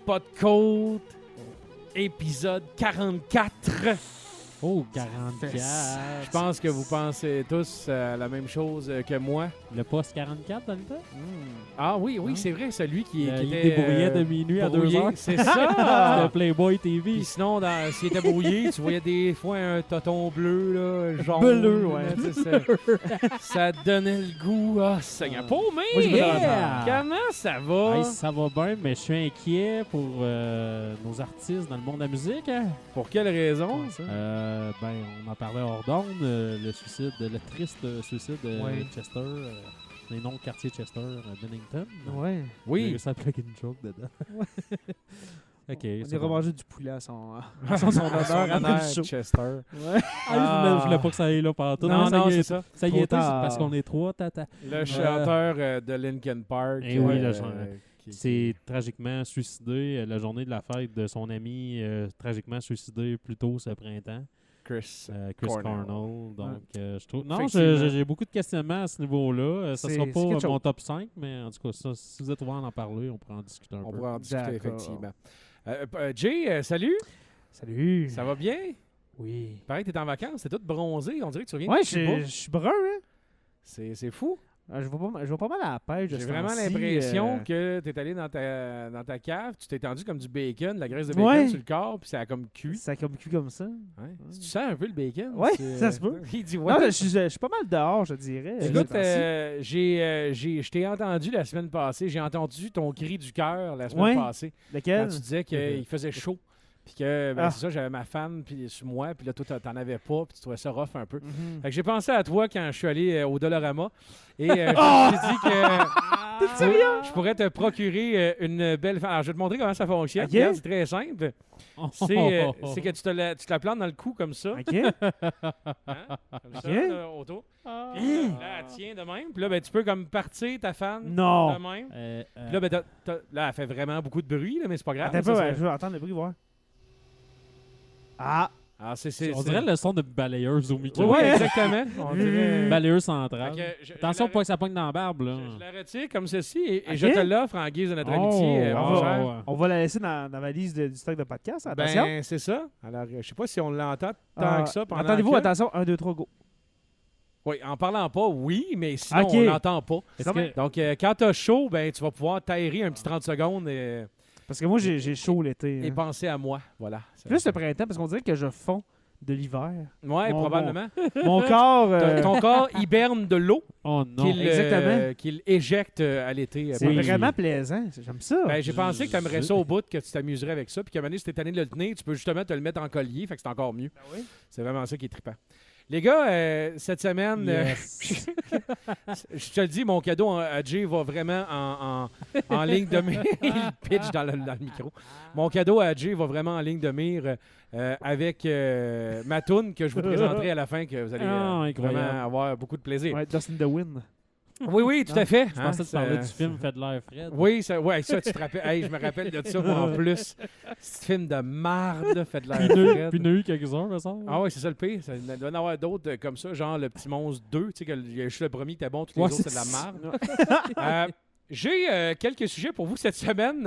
Pas de côte, épisode 44. Oh, 44. Je pense que vous pensez tous la même chose que moi. Le poste 44 dans le temps? Ah oui, c'est vrai, celui qui il était débrouillait de minuit à 2 brouillé. heures. C'est ça! C'était Playboy TV. Puis sinon, s'il était brouillé, tu voyais des fois un toton bleu, là, jaune. Bleu, ouais. là, tu sais, ça donnait le goût. Ah, Seigneur. Pauvre, mais Moi, je me yeah! Comment ça va? Hey, ça va bien, mais je suis inquiet pour nos artistes dans le monde de la musique. Hein? Pour quelle raison? On en parlait hors d'onde, le triste suicide de Ouais. Chester, les noms de quartier Chester, Bennington. Ouais. Oui. Ça plug une joke dedans. Ok, On est c'est bon. remangé du poulet à son honneur avant le show. Chester. Ouais. Ah, je voulais pas que ça aille là partout. Non, ça y c'est est, ça. ça y Trop est, c'est tard. parce qu'on est trois, tata. Le chanteur de Linkin Park. Eh oui, le qui C'est tragiquement suicidé la journée de la fête de son ami, tragiquement suicidé plus tôt ce printemps, Chris Cornell. Cornell. Donc, je trouve. Non, Effectivement. j'ai beaucoup de questionnements à ce niveau-là. Ça C'est- sera c'est pas quelque mon chose. top 5, mais en tout cas, ça, si vous êtes ouvert à en parler, on pourra en discuter un On peu. pourra en discuter, D'accord. effectivement. Jay, salut. Salut. Ça va bien? Oui. Pareil, t'es en vacances, t'es tout bronzé. On dirait que tu reviens Ouais, de Cuba. je suis brun, hein. C'est fou. Je vais pas mal à la pêche. de J'ai ce vraiment temps-ci, l'impression que t'es allé dans ta cave, tu t'es tendu comme du bacon, de la graisse de bacon Ouais. sur le corps, puis ça a comme cuit. Ça a comme cuit comme ça. Ouais. Tu sens un peu le bacon? Ouais, C'est- ça se peut. Il dit ouais. Non, je suis pas mal dehors, je dirais. Écoute, ce temps-ci. je t'ai entendu la semaine passée, j'ai entendu ton cri du cœur la semaine Ouais. passée, quand Lequel? tu disais qu'il faisait chaud, puis que, Ah. c'est ça, j'avais ma femme puis sur moi, puis là, toi, t'en avais pas, puis tu trouvais ça rough un peu. Mhm. Fait que j'ai pensé à toi quand je suis allé au Dollarama, et je Ah! me suis dit que je pourrais te procurer une belle... Alors, je vais te montrer comment ça fonctionne. Ok. Regarde, c'est très simple. C'est que tu te la plantes dans le cou comme ça. OK. Hein? Comme ça, Ok. là, autour. Ah. Puis là, elle tient de même. Puis là, ben, tu peux comme partir ta fan de Non. même. Euh, Puis là, ben, là, elle fait vraiment beaucoup de bruit, là, mais c'est pas grave. Attends un ça, peu, ça- je veux entendre le bruit, voir. Ah. Ah, on dirait le son de balayeuse au micro. Oui, exactement. On dirait... Balayeuse centrale. Fait que je Attention la- pas que ça pogne dans la barbe, là. je la retire comme ceci et Ok. je te l'offre en guise de notre Oh, amitié, on mon va- cher. ouais. On va la laisser dans la valise du stock de podcast. Attention. Ben, c'est ça. Alors, je sais pas si on l'entend tant que ça pendant Attendez-vous, que- attention. 1, 2, 3, go. Oui, en parlant pas, oui, mais sinon, Ok. on l'entend pas. Est-ce que- Donc, quand t'as chaud, ben, tu vas pouvoir t'aérer un petit 30 secondes Parce que moi, j'ai chaud l'été. et hein. penser à moi. Voilà. Plus le printemps, parce qu'on dirait que je fonds de l'hiver. Oui, Mon- probablement. Mon corps... Ton corps hiberne de l'eau Oh non. Exactement. qu'il éjecte à l'été. c'est Oui. vraiment plaisant. J'aime ça. Ben, j'ai pensé que tu aimerais ça au bout, que tu t'amuserais avec ça, puis qu'à un moment donné, si t'es tanné de le tenir, tu peux justement te le mettre en collier, fait que c'est encore mieux. oui. C'est vraiment ça qui est trippant. Les gars, cette semaine, Yes. je te le dis, mon cadeau à Jay va vraiment en ligne de mire. Il pitch dans le micro. Mon cadeau à Jay va vraiment en ligne de mire avec ma toune que je vous présenterai à la fin, que vous allez Incroyable. vraiment avoir beaucoup de plaisir. Ouais, Dust in the Wind. Oui, tout à fait. Je pensais que tu parlais ça- du film Fait de l'air Fred. Oui, ça, tu te rappelles. Hey, je me rappelle de ça, moi, en plus. Ce film de marde, là, fait de Puis l'air il y en a- Fred. puis il y en a eu quelques-uns, me semble. Ah oui, c'est ça le pire. Il doit y en avoir d'autres comme ça, genre Le Petit Monstre 2. Tu sais, il y a juste le premier qui était bon, tous les Ouais, autres, c'est de la marde. J'ai quelques sujets pour vous cette semaine.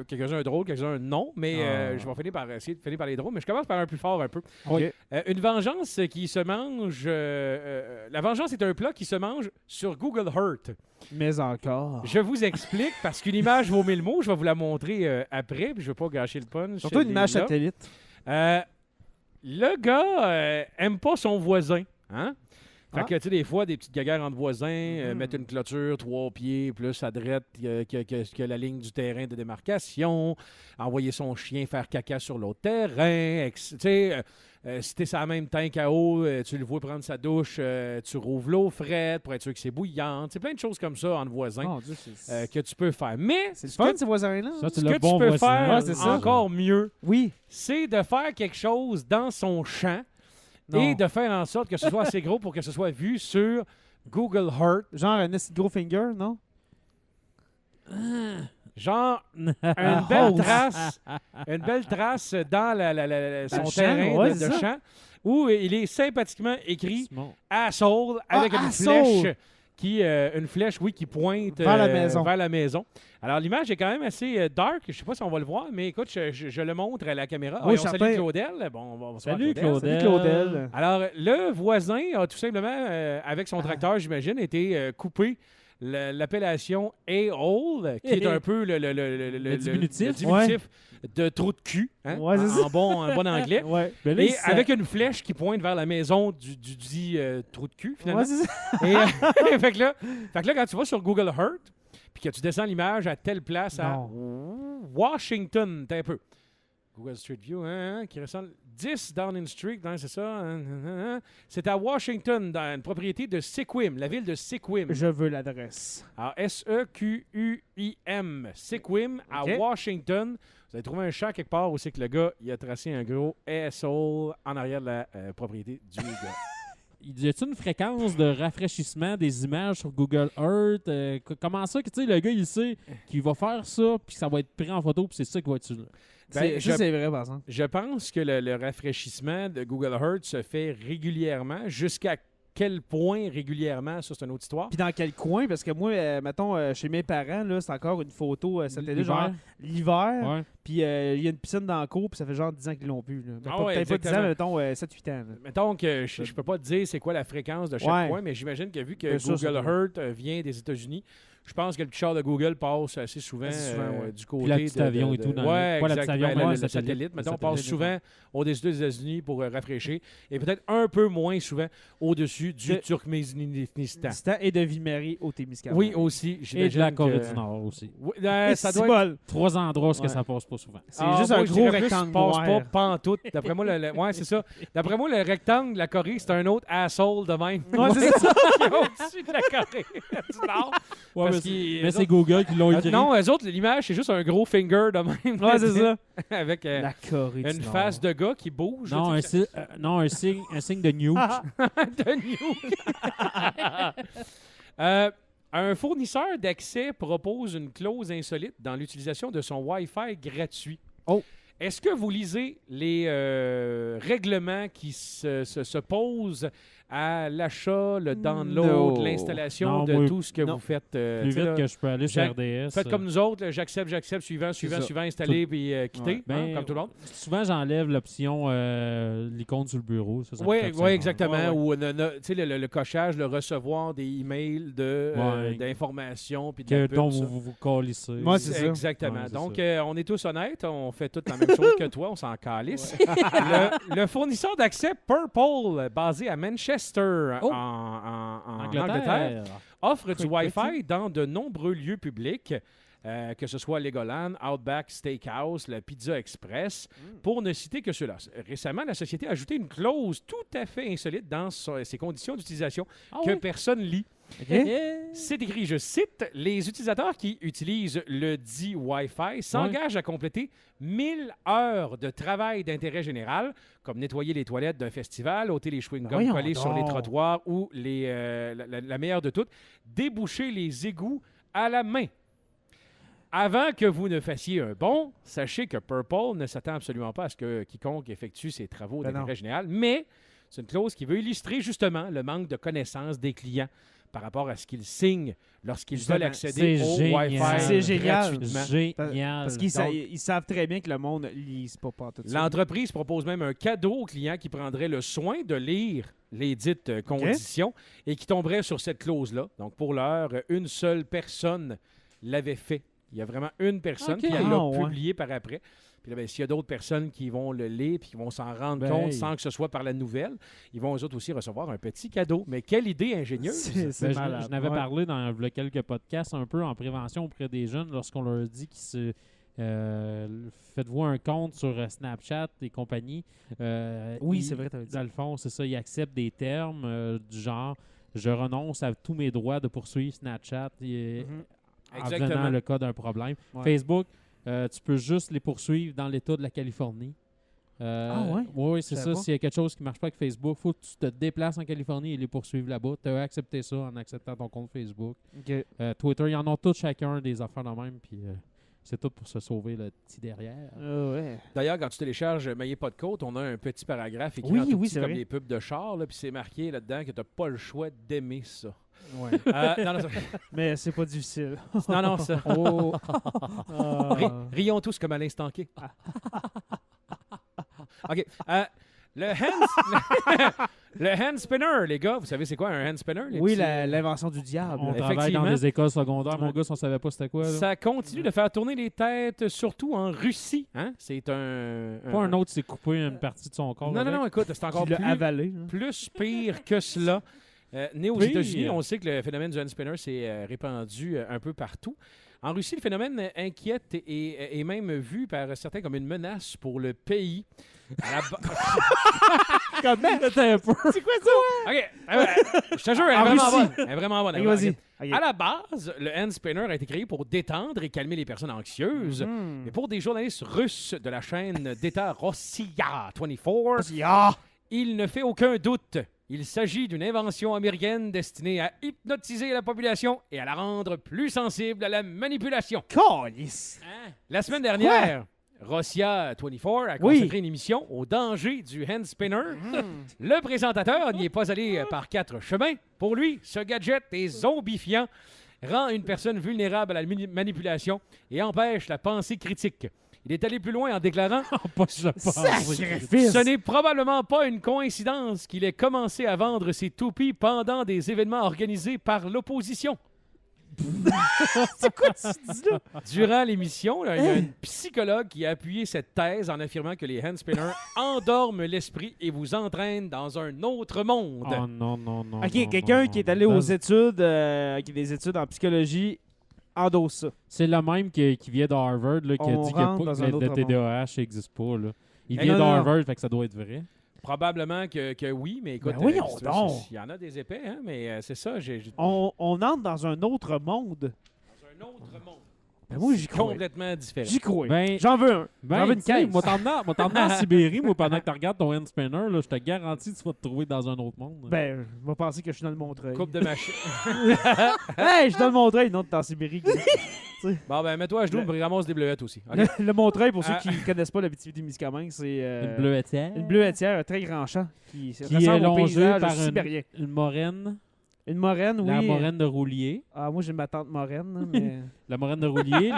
Quelques-uns drôles, quelques-uns non, mais je vais essayer de finir par les drôles. Mais je commence par un plus fort un peu. Oui. Une vengeance qui se mange... la vengeance est un plat qui se mange sur Google Earth. Mais encore. Je vous explique, parce qu'une image vaut mille mots. Je vais vous la montrer après, puis je ne veux pas gâcher le punch. Surtout une image Là. satellite. Le gars aime pas son voisin. Hein? Fait Ah. que, tu sais, des fois, des petites gaguères entre voisins, Mhm. mettre une clôture 3 pieds, plus à droite que la ligne du terrain de démarcation, envoyer son chien faire caca sur l'autre terrain, tu sais, si t'es sur la même tank à eau, tu le vois prendre sa douche, tu rouvres l'eau frette pour être sûr que c'est bouillant. C'est plein de choses comme ça entre voisins Mon Dieu, c'est que tu peux faire. Mais c'est le ce fun, que, ces voisins-là. Ça, ce c'est que le bon tu peux voisin. faire Ouais, c'est ça. encore mieux, Oui. c'est de faire quelque chose dans son champ Non. et de faire en sorte que ce soit assez gros pour que ce soit vu sur Google Earth. Genre un esti de gros finger, non? Genre, une belle trace dans son le champ, terrain ouais, de c'est ça. champ où il est sympathiquement écrit Simon. « Asshole » avec une Asshole. flèche une flèche, oui, qui pointe Vers la maison. vers la maison. Alors, l'image est quand même assez dark. Je ne sais pas si on va le voir, mais écoute, je le montre à la caméra. Oui, on certain. salue Claudel. Bon, on va se voir Salut, Claudel. Salut Claudel. Alors, le voisin a tout simplement, avec son tracteur, j'imagine, été coupé l'appellation A-hole, qui est un peu le diminutif. de trou de cul, hein, Ouais, c'est ça. en bon anglais. Ouais. Ben là, Et ça- avec une flèche qui pointe vers la maison du dit trou de cul, finalement. Ouais, c'est ça. Et, fait que là, quand tu vas sur Google Earth, puis que tu descends l'image à telle place à Washington, t'as un peu. Google Street View, qui ressemble 10 Downing Street, c'est ça. C'est à Washington, dans une propriété de Sequim, la ville de Sequim. Je veux l'adresse. Alors, Sequim, Sequim, à OK. Washington. Vous avez trouvé un champ quelque part où c'est que le gars, il a tracé un gros asshole en arrière de la propriété du gars. Y a-t-il une fréquence de rafraîchissement des images sur Google Earth? Comment ça que tu sais, le gars, il sait qu'il va faire ça, puis ça va être pris en photo, puis c'est ça qui va être sur là. Ben, Ça, c'est vrai, par exemple. Je pense que le rafraîchissement de Google Earth se fait régulièrement. Jusqu'à quel point régulièrement, ça, c'est une autre histoire. Puis dans quel coin? Parce que moi, mettons, chez mes parents, là, c'est encore une photo satellite, genre l'hiver. Ouais. Puis il y a une piscine dans le cours, puis ça fait genre 10 ans qu'ils l'ont plus. Là. Ah ouais, Peut-être pas 10 ans, exactement. mais mettons 7-8 ans. Là. Mettons que je peux pas te dire c'est quoi la fréquence de chaque Ouais. point, mais j'imagine que vu que Bien sûr, Google ça doit. Earth vient des États-Unis, je pense que le petit char de Google passe assez souvent, Assez souvent, ouais. du côté Puis la petite avion et tout dans ouais, le... Pas la petite exactement, avion, mais le satellite. Mettons, on passe satellite. souvent au-dessus des États-Unis pour rafraîchir et peut-être un peu moins souvent au-dessus du De- Turkménistan. Et de Ville-Marie au Témiscamingue. Oui, aussi. Et de j'imagine la Corée que- du Nord aussi. Oui, Et ça c'est doit être... bol. 3 endroits où Ouais. ça passe pas souvent. C'est juste un moi, je gros dirais plus, rectangle passe noir. pas pantoute. D'après moi, ouais, c'est ça. D'après moi, le rectangle de la Corée, c'est un autre asshole de même. Ouais, c'est ça. Qui est au-dessus de la Corée du Nord. Ouais, Parce mais qu'ils- mais c'est Google qui l'ont écrit. Non, eux autres, l'image, c'est juste un gros finger de même. Ouais, c'est ça. Avec La Corée du une Nord. face de gars qui bouge. Non, tu sais, un signe de nuke. de nuke. Un fournisseur d'accès propose une clause insolite dans l'utilisation de son Wi-Fi gratuit. Oh. Est-ce que vous lisez les règlements qui se posent à l'achat, le download, No. l'installation Non, de moi, tout ce que non. vous faites? Plus tu sais, vite là, que je peux aller sur Jacques, RDS. faites comme nous autres, là, j'accepte, suivant, ça. installer, puis quitter, Ouais. hein, Ben, comme tout le monde. Souvent, j'enlève l'option l'icône sur le bureau. Ça Oui, me fait oui, exactement. Ouais, ouais. Ou tu sais, le cochage, le recevoir des emails Ouais. d'informations puis de Que la pub, dont ça. vous collissez. Moi, c'est ça. Exactement. Ouais, c'est Donc, ça. on est tous honnêtes, on fait toute la même chose que toi, on s'en calisse. Le fournisseur d'accès Purple, basé à Manchester, Oh. en Angleterre. Angleterre, offre du Quick, Wi-Fi dans de nombreux lieux publics, que ce soit Legoland, Outback Steakhouse, la Pizza Express, pour ne citer que ceux-là. Récemment, la société a ajouté une clause tout à fait insolite dans ses conditions d'utilisation Ah que oui? personne lit. OK? C'est écrit, je cite, « Les utilisateurs qui utilisent le dit Wi-Fi s'engagent à compléter 1000 heures de travail d'intérêt général, comme nettoyer les toilettes d'un festival, ôter les chewing-gums Voyons collés sur les donc. trottoirs ou la meilleure de toutes, déboucher les égouts à la main. Avant que vous ne fassiez un bond, sachez que Purple ne s'attend absolument pas à ce que quiconque effectue ses travaux Ben d'intérêt non. général, mais c'est une clause qui veut illustrer justement le manque de connaissance des clients par rapport à ce qu'ils signent lorsqu'ils Justement, veulent accéder c'est au génial. Wi-Fi C'est génial. gratuitement. Génial. Parce qu'ils Donc- ils savent très bien que le monde lise pas tout ça. L'entreprise propose même un cadeau aux clients qui prendrait le soin de lire les dites conditions et qui tomberait sur cette clause-là. Donc, pour l'heure, une seule personne l'avait fait. Il y a vraiment une personne, OK. puis elle l'a Ah, ouais. publié par après. Puis là, ben, s'il y a d'autres personnes qui vont le lire puis qui vont s'en rendre Ben, compte hey. sans que ce soit par la nouvelle, ils vont eux autres aussi recevoir un petit cadeau. Mais quelle idée ingénieuse! C'est Ben, malade. je n'avais Ouais. parlé dans quelques podcasts un peu en prévention auprès des jeunes lorsqu'on leur dit qu'ils se faites-vous un compte sur Snapchat et compagnie. Oui, ils- c'est vrai, t'avais dit. Dans le fond, c'est ça, ils acceptent des termes du genre je renonce à tous mes droits de poursuivre Snapchat Mhm. en Exactement. venant le cas d'un problème. Ouais. Facebook, tu peux juste les poursuivre dans l'État de la Californie. Ah ouais? Oui, c'est Je ça. savais pas. S'il y a quelque chose qui ne marche pas avec Facebook, il faut que tu te déplaces en Californie et les poursuivre là-bas. Tu as accepté ça en acceptant ton compte Facebook. OK. Twitter, ils en ont tous chacun des affaires de même, puis c'est tout pour se sauver le petit derrière. Ouais. D'ailleurs, quand tu télécharges Maillé pas de côte, on a un petit paragraphe écrit Oui, en tout oui, petit c'est comme vrai. les pubs de char, là, puis c'est marqué là-dedans que tu n'as pas le choix d'aimer ça. Ouais. Non, non, Mais c'est pas difficile. non, ça. Oh. Rions tous comme Alain Stanquet. OK. Le hand... le hand spinner, les gars. Vous savez c'est quoi un hand spinner? Les Oui, petits, l'invention du diable. On travaille Effectivement. dans des écoles secondaires. Mon gars, si on savait pas c'était quoi. Là. Ça continue de faire tourner les têtes, surtout en Russie. Hein? C'est un... Pas un autre s'est coupé une partie de son corps. Non, non, non, écoute, c'est encore Qui l'a plus, avalé. plus pire que cela. Né aux Pire. États-Unis, on sait que le phénomène du hand spinner s'est répandu un peu partout. En Russie, le phénomène inquiète et est même vu par certains comme une menace pour le pays. À la Comment? C'était un peu. C'est quoi ça? OK. Je te jure, elle est En vraiment Russie. bonne. Elle est vraiment bonne. Ok, vas-y. OK. Ok. À la base, le hand spinner a été créé pour détendre et calmer les personnes anxieuses. Hmm. Mais pour des journalistes russes de la chaîne d'État Rossiya 24, Ah! il ne fait aucun doute. Il s'agit d'une invention américaine destinée à hypnotiser la population et à la rendre plus sensible à la manipulation. Calice! La semaine dernière, Rossiya 24 a consacré une émission au danger du hand spinner. Le présentateur n'y est pas allé par 4 chemins. Pour lui, ce gadget est zombifiant, rend une personne vulnérable à la manipulation et empêche la pensée critique. Il est allé plus loin en déclarant Pas je pense. Sacrifice! ce n'est probablement pas une coïncidence qu'il ait commencé à vendre ses toupies pendant des événements organisés par l'opposition. C'est quoi tu dis là? Durant l'émission, là, il y a une psychologue qui a appuyé cette thèse en affirmant que les hand spinners endorment l'esprit et vous entraînent dans un autre monde. Oh non, non, non. Ok, non, quelqu'un non, qui est non. allé aux études, qui a des études en psychologie, endosse ça. C'est le même qui vient d'Harvard là, qui a On dit rentre que dans un le autre TDAH n'existe pas. Là. Il Eh vient non, non, d'Harvard, fait que ça doit être vrai. Probablement que oui, mais écoute, Ben voyons c'est- donc. il y en a des épais, hein, mais c'est ça. On entre dans un autre monde. Dans un autre monde. Ben moi, j'y crois. Complètement différent. J'y crois. Ben, J'en veux un. J'en veux une tu sais, caisse. Moi, t'emmener en Sibérie, moi, pendant que tu regardes ton hand spinner, là, je te garantis que tu vas te trouver dans un autre monde. Ben, je vais penser que je suis dans le Montreuil. Coupe de machine. Hey, je suis dans le Montreuil, non, t'es en Sibérie. Bon, ben, mets-toi à genoux, puis ramasse des bleuettes aussi. OK? Le Montreuil, pour ceux Ah. qui ne connaissent pas l'Abitibi-Témiscamingue, c'est Une bleuetière. une bleuetière, un très grand champ qui Qui ressemble est au longée paysage par sibérien. une moraine. Une moraine, oui. La moraine de Roulier. Ah, moi, j'ai ma tante moraine, là, mais... La moraine de Roulier,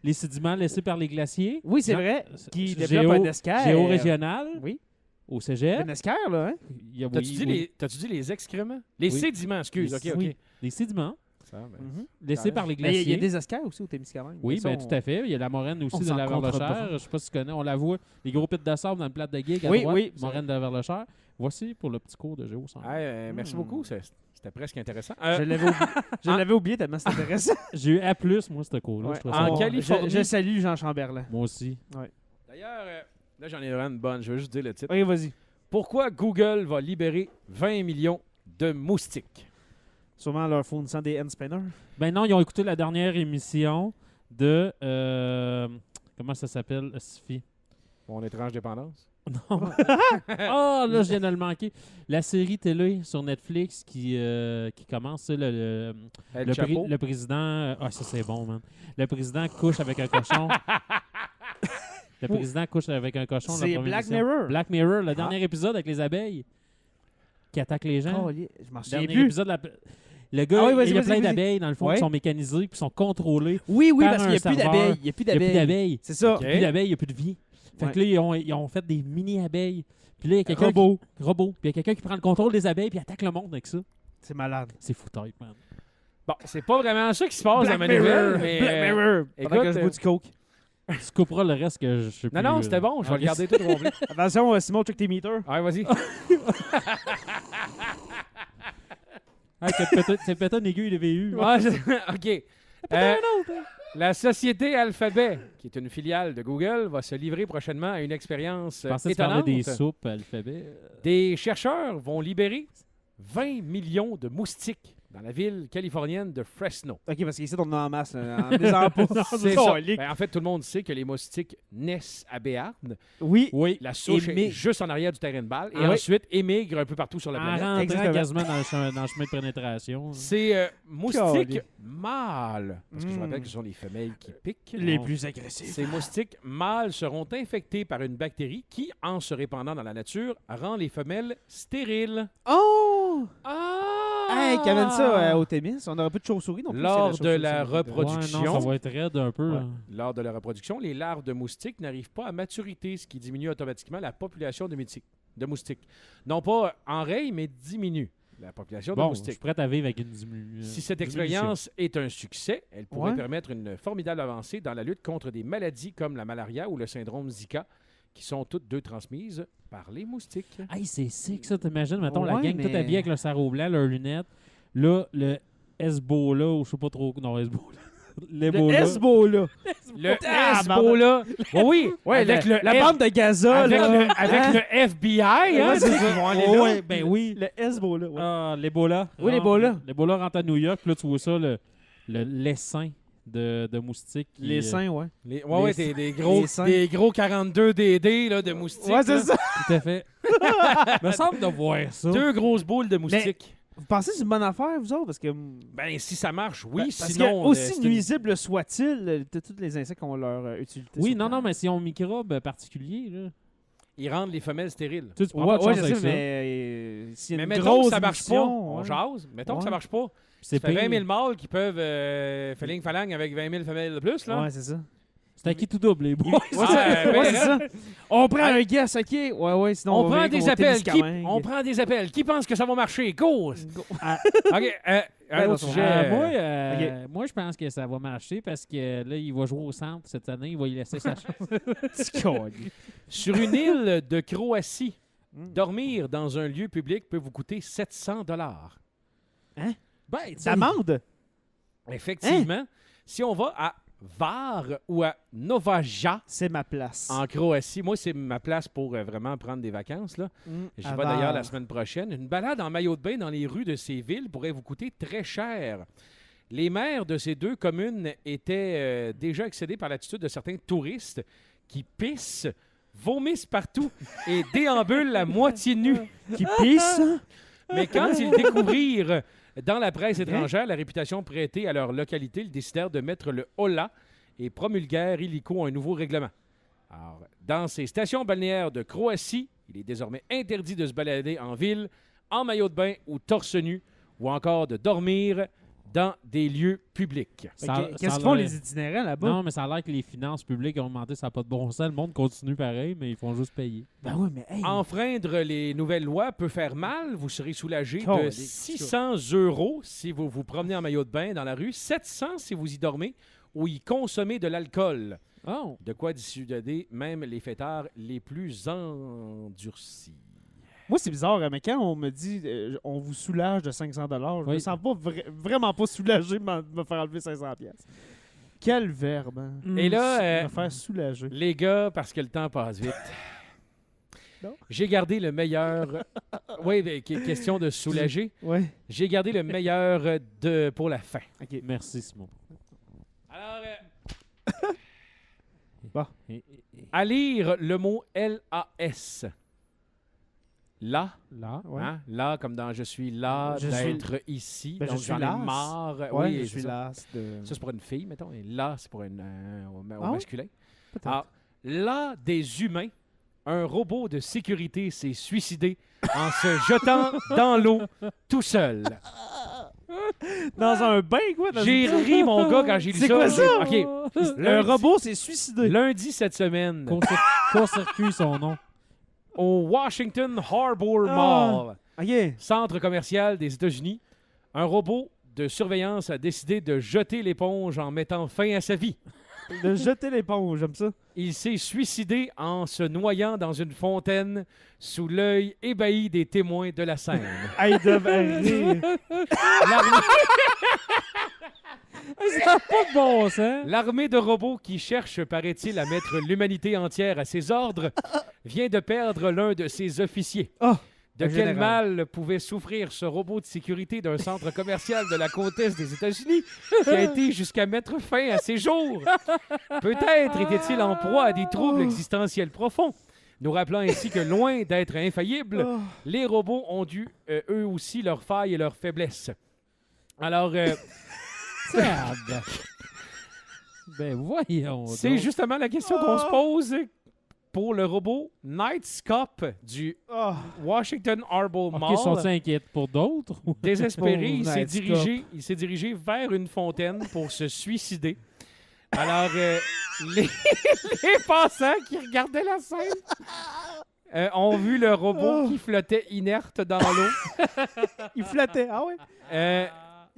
les sédiments laissés par les glaciers. Oui, c'est Jean- vrai. Qui Géo- développe un escaire. Géo-régional, Oui. au cégep. Un escaire, là, hein? Il y a- T'as-tu oui, dit, oui. t'as-tu dit les excréments? Les Oui. sédiments, excuse. OK, OK. Oui. Les sédiments Ça, ben, laissés par les Mais il y a glaciers. des escaires aussi au Témiscamingue. Oui, Mais ça, bien tout à fait. Il y a la moraine on aussi de s'en la comptera Verlechaire. Je ne sais pas si tu connais. On la voit. Les gros pits de sable dans le plat de gig à Oui, droite. oui. Moraine de la Verlechaire. Voici pour le petit cours de géo. sans- Merci beaucoup. C'était presque intéressant. Je l'avais oublié. Je l'avais oublié tellement c'était intéressant. J'ai eu A+, moi, ce cours-là. Ouais. Je trouvais ça En bon. Californie. Je salue Jean Chamberlain. Moi aussi. D'ailleurs, là, j'en ai vraiment une bonne. Je veux juste dire le titre. Oui, vas-y. Pourquoi Google va libérer 20 millions de moustiques? Sûrement en leur fournissant des hand spinners. Ben non, ils ont écouté la dernière émission de... comment ça s'appelle, Sophie? Mon étrange dépendance. Non. Ah, là, je viens de le manquer. La série télé sur Netflix qui commence, c'est El Chapeau. le président... Ah, ça, c'est bon, man. Le président couche avec un cochon. Le président couche avec un cochon. dans la C'est première Black émission. Mirror. Black Mirror, le dernier épisode avec les abeilles qui attaquent les gens. Calice, je m'en souviens Dernier plus. épisode, le gars, Ah oui, vas-y, il y a vas-y, plein vas-y. d'abeilles, dans le fond, Ouais. qui sont mécanisées puis sont contrôlées. Oui, oui, par parce un qu'il n'y a plus serveur. d'abeilles. Il n'y a plus Il n'y a plus d'abeilles. d'abeilles. C'est ça. Ok. Il n'y a plus d'abeilles, il n'y a plus de vie. Fait Ouais. que là, ils ont fait des mini-abeilles. Puis là, il y a quelqu'un Robot. Robot. Puis il y a quelqu'un qui prend le contrôle des abeilles puis attaque le monde avec ça. C'est malade. C'est foutage, man. Bon, c'est pas vraiment ça qui se passe dans Black ma Mirror. nouvelle, mais... Black Mirror. Pendant écoute, que je bois du coke. Tu couperas le reste que je sais plus. Non, c'était bon. Je vais Ok. le garder tout complet. Attention, Simon, check tes meters. Ouais, vas-y. Ah, c'est pété une aiguille de VU. Ouais, OK. La société Alphabet, qui est une filiale de Google, va se livrer prochainement à une expérience Je pensais que tu parlais étonnante. des soupes alphabet. Des chercheurs vont libérer 20 millions de moustiques dans la ville californienne de Fresno. OK, parce qu'ici, on en a en masse. Là, en désempôt. C'est ça. Ben, en fait, tout le monde sait que les moustiques naissent à Béarn. Oui. Oui. La souche est Émigrent. juste en arrière du terrain de balle et Ah oui. ensuite émigrent un peu partout sur la En planète. rentrant Exactement. quasiment dans le chemin de pénétration. C'est moustiques Calé. mâles. Parce que je rappelle que ce sont les femelles qui piquent. Les Bon. plus agressifs. Ces moustiques mâles seront infectés par une bactérie qui, en se répandant dans la nature, rend les femelles stériles. Oh! Ah! Hey, qui amène ça au Témis. On n'aura pas de chauve-souris non plus. Lors c'est de la chauve-souris. reproduction. Ouais, non, ça va être raide un peu. Ouais. là. Lors de la reproduction, les larves de moustiques n'arrivent pas à maturité, ce qui diminue automatiquement la population de moustiques. Non pas enraye, mais diminue la population de Bon, je suis moustiques. prêt à vivre avec une Si cette diminution. expérience est un succès, elle pourrait Ouais. permettre une formidable avancée dans la lutte contre des maladies comme la malaria ou le syndrome Zika, qui sont toutes deux transmises par les moustiques. Hey, c'est sick ça, t'imagines, mettons, la Ouais, gang mais- toute habillée avec le sarrau blanc, leurs lunettes. Là, le Hezbollah, ou je sais pas trop. Non, Hezbollah. Le L'Ebola. Hezbollah. Le Ah, Hezbollah. Oui, Ouais, avec la le F- bande de Gaza. avec, là. avec le FBI, hein, Ouais, c'est ils ça. vont aller Oh, là. ouais, ben oui. Le Hezbollah. Ouais. Ah, l'Ebola. Oui, l'Ebola. L'Ebola rentre à New York, puis là, tu vois ça, l'essaim de moustiques. qui, Les seins, ouais. Ouais, Les- des gros 42 DD là, de moustiques. Ouais, c'est là. ça. Tout à fait. me semble de voir ça. Deux grosses boules de moustiques. Vous pensez que c'est une bonne affaire, vous autres? Parce que. Ben, si ça marche, oui. Parce Sinon, que, aussi c'est une- nuisible soit-il, tous les insectes ont leur utilité. Oui, sur non, Terre. non, mais si on microbe particulier, là. Ils rendent les femelles stériles. Tu prends Ouais, pas de ouais, chance je avec sais, ça. mais s'il y a Mais une mettons que grosse ça marche pas, émission, on ouais. jase. Mettons que ça Ouais. marche pas. C'est Ça fait 20 pire. 000 mâles qui peuvent faling avec 20 000 femelles de plus, là. Ouais, c'est ça. C'est à qui tout double, les boys. Ouais, ben, ouais, c'est ça. On prend Ah. un guess, OK? Ouais, ouais, sinon On va prend virer des comme au appels. Témiscamingue. On prend des appels. Qui pense que ça va marcher? Go! Ah, OK, un Ben, autre dans son- sujet. Moi, je pense que ça va marcher parce que là, il va jouer au centre cette année. Il va y laisser sa chance. petit con. Sur une île de Croatie, Mm. dormir dans un lieu public peut vous coûter 700 $. Ben, tu sais, D'amende? Effectivement, si on va à Var ou à Novaja, C'est ma place. en Croatie, moi, c'est ma place pour vraiment prendre des vacances, là. J'y vais d'ailleurs la semaine prochaine. Une balade en maillot de bain dans les rues de ces villes pourrait vous coûter très cher. Les maires de ces deux communes étaient déjà excédés par l'attitude de certains touristes qui pissent, vomissent partout et déambulent à moitié nus. Qui pisse? Mais quand ils découvrirent dans la presse étrangère la réputation prêtée à leur localité, ils décidèrent de mettre le holà et promulguèrent illico un nouveau règlement. Alors, dans ces stations balnéaires de Croatie, il est désormais interdit de se balader en ville, en maillot de bain ou torse nu, ou encore de dormir dans des lieux publics. ça- Qu'est-ce ça qu'ils font a l'air- les itinérants là-bas? Non, mais ça a l'air que les finances publiques ont augmenté, ça n'a pas de bon sens. Le monde continue pareil, mais ils font juste payer. Ben oui, mais hey, Enfreindre les nouvelles lois peut faire mal. Vous serez soulagé de Calique. 600 € si vous vous promenez en maillot de bain dans la rue, 700 si vous y dormez ou y consommez de l'alcool. Oh! De quoi dissuader même les fêtards les plus endurcis. moi c'est bizarre, mais quand on me dit on vous soulage de 500 $, je me Oui. sens pas vraiment pas soulagé de me faire enlever 500 $. Quel verbe, hein? Et là, Me faire soulager. les gars, parce que le temps passe vite, Non? j'ai gardé le meilleur... Oui, question de soulager. Ouais. J'ai gardé le meilleur pour la fin. OK. Merci, Simon. Alors, Bon. à lire le mot LAS. Là, Là, Ouais. hein? Là, comme dans je suis là Je suis- d'être ici. Ben, je donc suis j'en ai las. marre. Ouais, oui, je c'est suis ça. las de... Ça, c'est pour une fille, mettons. Et là, c'est pour au Ah oui? masculin. Peut-être. Alors, là, des humains, un robot de sécurité s'est suicidé en se jetant dans l'eau tout seul. Dans un bain, quoi? dans J'ai une- ri, mon gars, quand j'ai lu C'est ça. quoi ça? OK. Le Lundi- robot s'est suicidé. Lundi cette semaine, Court-circuit, son nom. au Washington Harbor Ah. Mall, OK. centre commercial des États-Unis, un robot de surveillance a décidé de jeter l'éponge en mettant fin à sa vie. De jeter l'éponge, j'aime ça. Il s'est suicidé en se noyant dans une fontaine sous l'œil ébahi des témoins de la scène. Ah, il devait rire. L'armée- Ça n'a pas de bon sens. L'armée de robots qui cherche, paraît-il, à mettre l'humanité entière à ses ordres vient de perdre l'un de ses officiers. Ah, De un quel général. mal pouvait souffrir ce robot de sécurité d'un centre commercial de la côte est des États-Unis qui a été jusqu'à mettre fin à ses jours? Peut-être était-il en proie à des troubles existentiels profonds. Nous rappelant ainsi que loin d'être infaillibles, Oh. les robots ont dû, eux aussi, leurs failles et leurs faiblesses. Alors, Ben voyons. c'est donc. justement la question qu'on se pose. pour le robot Knightscope du Oh. Washington Harbour OK, Mall. sont-ils inquiets pour d'autres? Désespéré, Pauvre il s'est dirigé vers une fontaine pour se suicider. Alors, les passants qui regardaient la scène ont vu le robot qui flottait inerte dans l'eau. Il flottait. Ah ouais?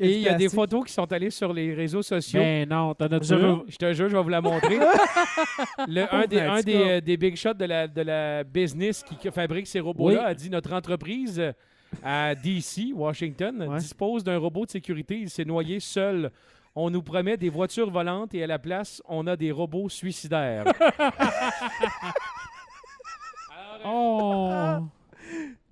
Et il y a des plastique. photos qui sont allées sur les réseaux sociaux. Ben non, t'en as-tu Je une? te jure, je vais vous la montrer. Un des big shots de la business qui fabrique ces robots-là Oui. a dit notre entreprise à DC, Washington, Ouais. dispose d'un robot de sécurité. Il s'est noyé seul. On nous promet des voitures volantes et à la place, on a des robots suicidaires. Oh!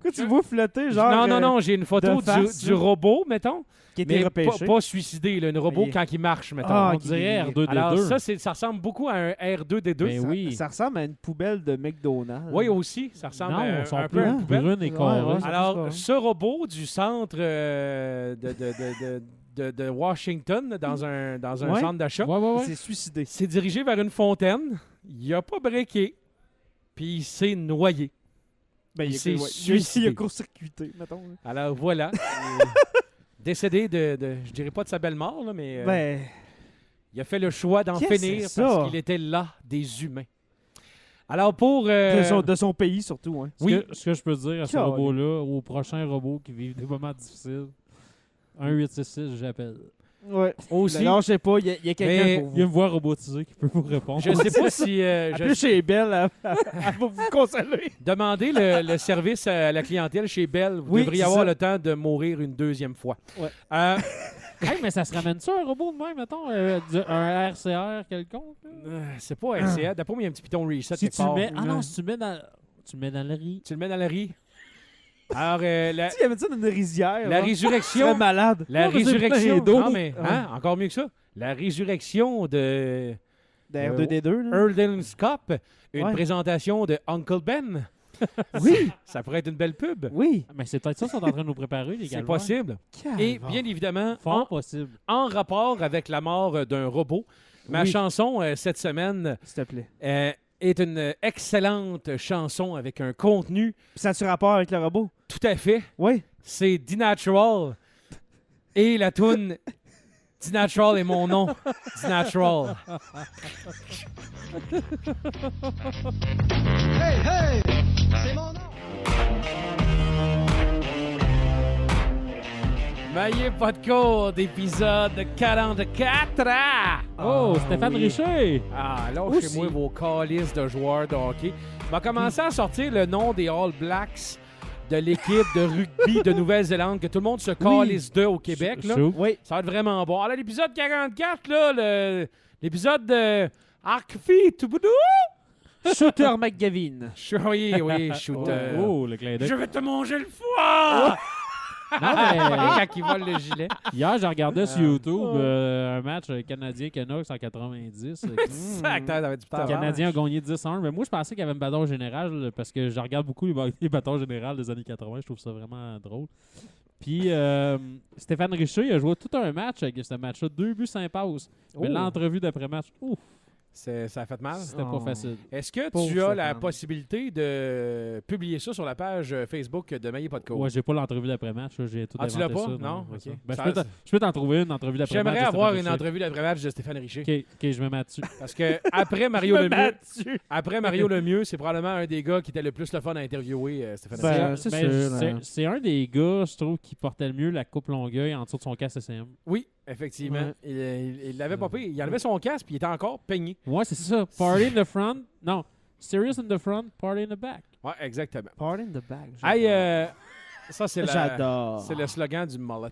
Pourquoi tu vois flotter, genre. Non, j'ai une photo de face, du là. robot, mettons, Qui était mais repêché. pas suicidé, là, un robot Mais- quand il marche, mettons. Ah, On dirait R2D2. Alors ça ressemble beaucoup à un R2D2. Ben oui. Ça ressemble à une poubelle de McDonald's. Oui, aussi, ça ressemble Non, à ils sont un peu à plus une poubelle. brunes et Ouais, carrées. ouais. Alors, ce robot du centre de Washington, dans un Ouais. centre d'achat, Ouais, ouais, Il ouais. s'est suicidé. s'est dirigé vers une fontaine. Il n'a pas breaké, puis il s'est noyé. Ben, Il il s'est a suicidé. court-circuité, mettons. là. Alors, voilà. Décédé je dirais pas de sa belle mort, là, mais Ben, il a fait le choix d'en Qu'est-ce que finir c'est parce ça? qu'il était là des humains. Alors, pour... de son pays, surtout. Hein. oui. Ce que je peux dire à ce Calme. robot-là, au prochain robot qui vit des moments difficiles, 1-866, j'appelle. Ouais. Aussi, Non, je sais pas, il y a Mais- quelqu'un pour Il y a vous. une voix robotisée qui peut vous répondre. je sais pas si... Appelez chez Belle, elle va vous consoler. Demandez le service à la clientèle chez Bell. Vous Oui, devriez c'est avoir ça. le temps de mourir une deuxième fois. Ouais. Hey, mais ça se ramène ça un robot de même, mettons, un RCR quelconque? Là? C'est pas RCA. D'après moi, il y a un petit piton reset Si quelque tu le part. mets... Ah non, si tu le mets dans le riz. Tu le mets dans la riz. Alors, la Tu sais, il y avait ça dans une rizière. la là. résurrection... Très malade. La Ouais, mais c'est résurrection... plein d'eau. Non, mais encore mieux que ça. La résurrection de De R2D2. là. Earlden's Cup. Une Ouais. présentation de Uncle Ben. Oui, Ça pourrait être une belle pub. oui. Mais c'est peut-être ça qu'ils sont en train de nous préparer, les gars. C'est possible. Et bien évidemment, Fort possible. en rapport avec la mort d'un robot, ma Oui. chanson cette semaine S'il te plaît. est une excellente chanson avec un contenu Puis ça a-tu rapport avec le robot? tout à fait. Oui. C'est D-Natural. Et la toune D-Natural est mon nom. D-Natural. Hey, hey, c'est mon nom. Maillé pas de code, épisode 44. Oh, Stéphane oui. Richer! Ah, là, Aussi. chez moi, vos calices de joueurs de hockey. On va commencer à sortir le nom des All Blacks de l'équipe de rugby de Nouvelle-Zélande, que tout le monde se calisse d'eux au Québec. Là. Chou. Oui. Ça va être vraiment bon. Alors, l'épisode 44, là, l'épisode de Arcfeet, Touboudou. Shooter McGavin. Oui, shooter. Oh, le clin d'œil. Je vais te manger le foie! Non, mais Quand il vole le gilet. hier, j'ai regardé sur YouTube un match canadien-Canucks en 90. Exact, ça va être du Le temps. Canadien a gagné 10-1. Mais moi, je pensais qu'il y avait une bataille générale là, parce que je regarde beaucoup les batailles générales des années 80. Je trouve ça vraiment drôle. Puis, Stéphane Richer il a joué tout un match avec ce match-là. 2 buts, 5 passes. Mais Oh. l'entrevue d'après-match, ouf, Ça a fait mal. c'était Oh. pas facile. Est-ce que Pauvre tu as la Stéphane. possibilité de publier ça sur la page Facebook de Maillé Pas de Côte? Ouais, j'ai pas l'entrevue d'après-match. Là, j'ai tout Ah, tu l'as inventé pas? ça, Non? c'est Ok. ça. Ben, Ça- je peux t'en trouver une entrevue d'après-match. J'aimerais de avoir Stéphane une Richer. entrevue d'après-match de Stéphane Richer. OK, je me mets dessus. Parce que après Mario Me Lemieux, battu. après Mario Lemieux, c'est probablement un des gars qui était le plus le fun à interviewer, Stéphane Ben, Richer. c'est sûr, c'est- hein. c'est un des gars, je trouve, qui portait le mieux la coupe Longueuil en dessous de son casque CCM. Oui, effectivement. Ouais. Il l'avait pas payé. Il enlevait son casque puis il était encore peigné. Ouais, c'est ça. Party in the front. Non. Serious in the front, party in the back. Ouais, exactement. Part in the bag. Hey, ça, c'est J'adore. c'est le slogan du mullet.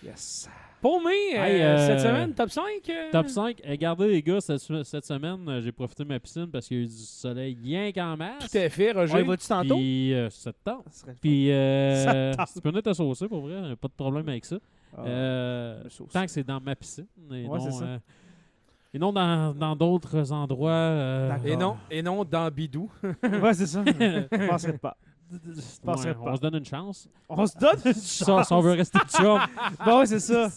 Yes. Pour moi, Hey, cette semaine, top 5? Top 5. Regardez, les gars, cette semaine, j'ai profité de ma piscine parce qu'il y a eu du soleil rien qu'en masse. Tout à fait, Roger. On y va-tu tantôt? Puis, ça te tente. Ça serait le Puis, Ça te tente. tu peux venir te saucer, pour vrai. Pas de problème avec ça. fun. Euh, me sauce. tant que c'est dans ma piscine. Et Ouais, non, c'est ça. et non dans d'autres endroits. D'accord. Et non dans Bidou. Ouais, c'est ça. Je penserais pas. Je penserais Ouais, pas. on se donne une chance. On se donne une Si chance. on veut rester chum. Bon, ouais, c'est ça.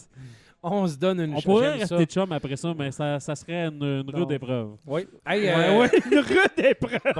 On se donne une On pourrait j'aime ça. rester chum après ça, mais ça serait une rude Non. épreuve. Oui. Hey, Ouais, une rude épreuve.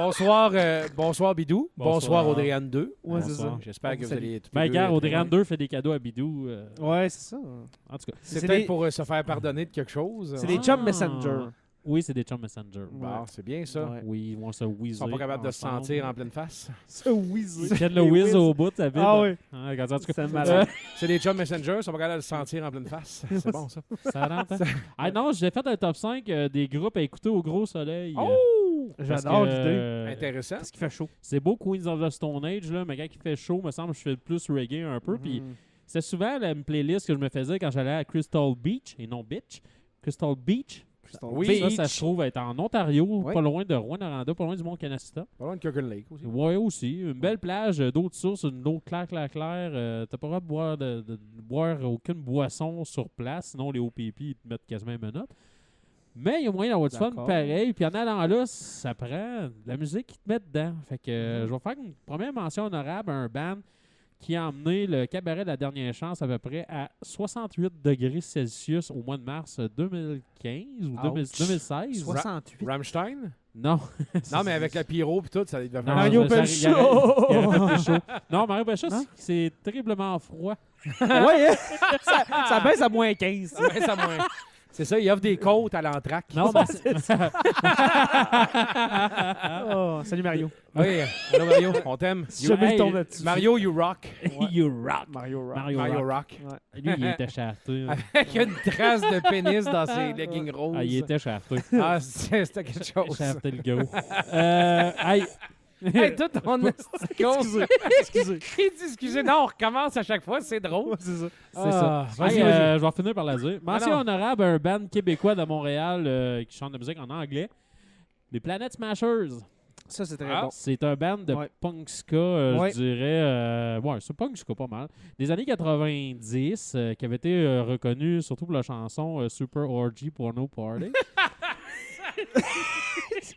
bonsoir Bidou. Bonsoir Audrey-Anne 2. Ouais, c'est Bonsoir. ça. J'espère On que vous vous salue. allez tous Ben, les deux gars, être Audrey-Anne heureux. 2 fait des cadeaux à Bidou. Ouais, c'est ça. En tout cas. C'est C'est peut-être des- pour se faire pardonner de quelque chose. C'est Ouais. des chums messenger. Oui, c'est des chums messenger. Bon, c'est bien ça. Ouais. Oui, ils vont se Ils whizzer. sont pas capables de se ensemble. sentir en pleine face. C'est whizzy. Ils tiennent le whiz au bout, ça vide. Ah oui. Ah, regarde ça, en tout cas. C'est malade. C'est des chums messenger, ils sont pas capables de se sentir en pleine face. C'est bon ça. Ça rentre, hein? Ah non, j'ai fait un top 5 des groupes à écouter au gros soleil. Oh! Parce J'adore que, l'idée. Intéressant. Parce qu'il fait chaud. C'est beau Queens of the Stone Age, là, mais quand il fait chaud, me semble que je fais plus reggae un peu. Puis Mhm. c'est souvent une playlist que je me faisais quand j'allais à Crystal Beach, et non Beach. Crystal Beach. Crystal Oui. Beach. Ça se trouve être en Ontario, Ouais. pas loin de Rouyn-Noranda, pas loin du Mont-Canasta. Pas loin de Kirkland Lake aussi. Ouais, aussi. Une belle plage, d'eau de source, une eau claire. T'as pas le droit de boire aucune boisson sur place, sinon les OPP ils te mettent quasiment une minute. Mais il y a moyen d'avoir du fun D'accord. pareil. Puis en allant là, ça prend de la musique qui te met dedans. Fait que je vais faire une première mention honorable à un band qui a emmené le cabaret de la dernière chance à peu près à 68 degrés Celsius au mois de mars 2015 ou Ouch. 2016. 68. Rammstein? Non. Non, mais avec la pyro et tout, ça devait faire Non, Mario ça- Pelchot! il aurait fait plus chaud. Non, Mario Pelchot, Non? c'est terriblement froid. Ouais, hein? ça baisse à moins 15. Ouais, ça moins. C'est ça, il offre des côtes à l'entraque. Non, mais c'est- Oh, salut Mario. Oui, allô Mario, on t'aime. Si jamais Hey, je tombe là-dessus. Mario, you rock. You rock. Mario Rock. Mario rock. Rock. Lui, il était charteux. Avec une trace de pénis dans ses leggings roses. Ah, il était charteux. Ah, c'était quelque chose. Charté le gars. Hey. Hey, tout ton excusez. Excusez. Il dit excusez. Non, on recommence à chaque fois, c'est drôle. Ouais, c'est ça. C'est ça. Vas-y, Hey, vas-y. je vais finir par la dire. Mention non. honorable à un band québécois de Montréal qui chante de la musique en anglais. Les Planet Smashers. Ça, c'est très Ah. bon. C'est un band de Ouais. punk ska, Ouais. je dirais. Ouais, c'est punk ska pas mal. Des années 90, qui avait été reconnu surtout pour la chanson Super Orgy Porno Party.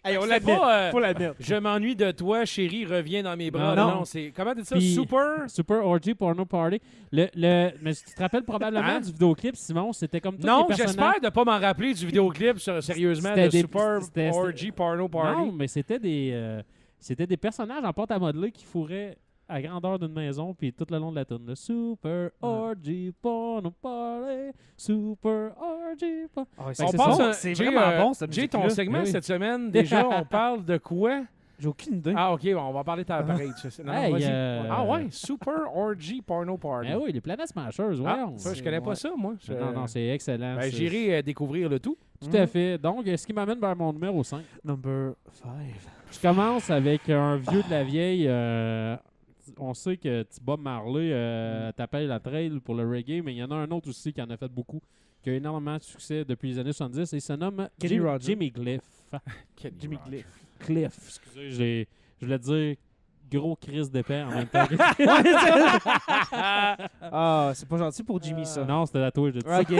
Hey, on C'est l'admet. pas, Faut l'admettre. je m'ennuie de toi, chérie, reviens dans mes bras. Non. Non, c'est. Comment tu dis ça? Puis- Super? Super Orgy Porno Party. Mais tu te rappelles probablement Hein? du vidéoclip, Simon? C'était comme tous Non, les personnages. j'espère de pas m'en rappeler du vidéoclip sérieusement C'était de des- Super c'était- Orgy Porno Party. Non, mais c'était des personnages en pâte à modeler qui fourraient à grandeur d'une maison, puis tout le long de la tune. Super Orgy Porno Party, Super Orgy Porno. Ah, On c'est passe bon. à- C'est Jay, vraiment bon, cette Jay, ton musique-là. segment Oui. cette semaine, déjà, on parle de quoi? J'ai aucune idée. Ah, OK, on va parler de ta pareil. tu sais. Non, Hey, vas-y. euh, Ah ouais, Super Orgy Porno Party. Ben oui, les Planet Smashers, Ah, voyons. ça, je connais pas Ouais. ça, moi. Non, c'est excellent. Ben, c'est- j'irai découvrir le tout. Tout à fait. Donc, ce qui m'amène vers mon numéro 5. Number 5. Je commence avec un vieux de la vieille. On sait que Bob Marley t'appelle la trail pour le reggae, mais il y en a un autre aussi qui en a fait beaucoup, qui a énormément de succès depuis les années 70 et il se nomme Kenny Rogers. Jimmy Cliff. Jimmy Cliff. Cliff, excusez, je voulais dire gros Chris d'épais en même temps. Ah, c'est pas gentil pour Jimmy, ça. Non, c'était la touche de ça. Ok.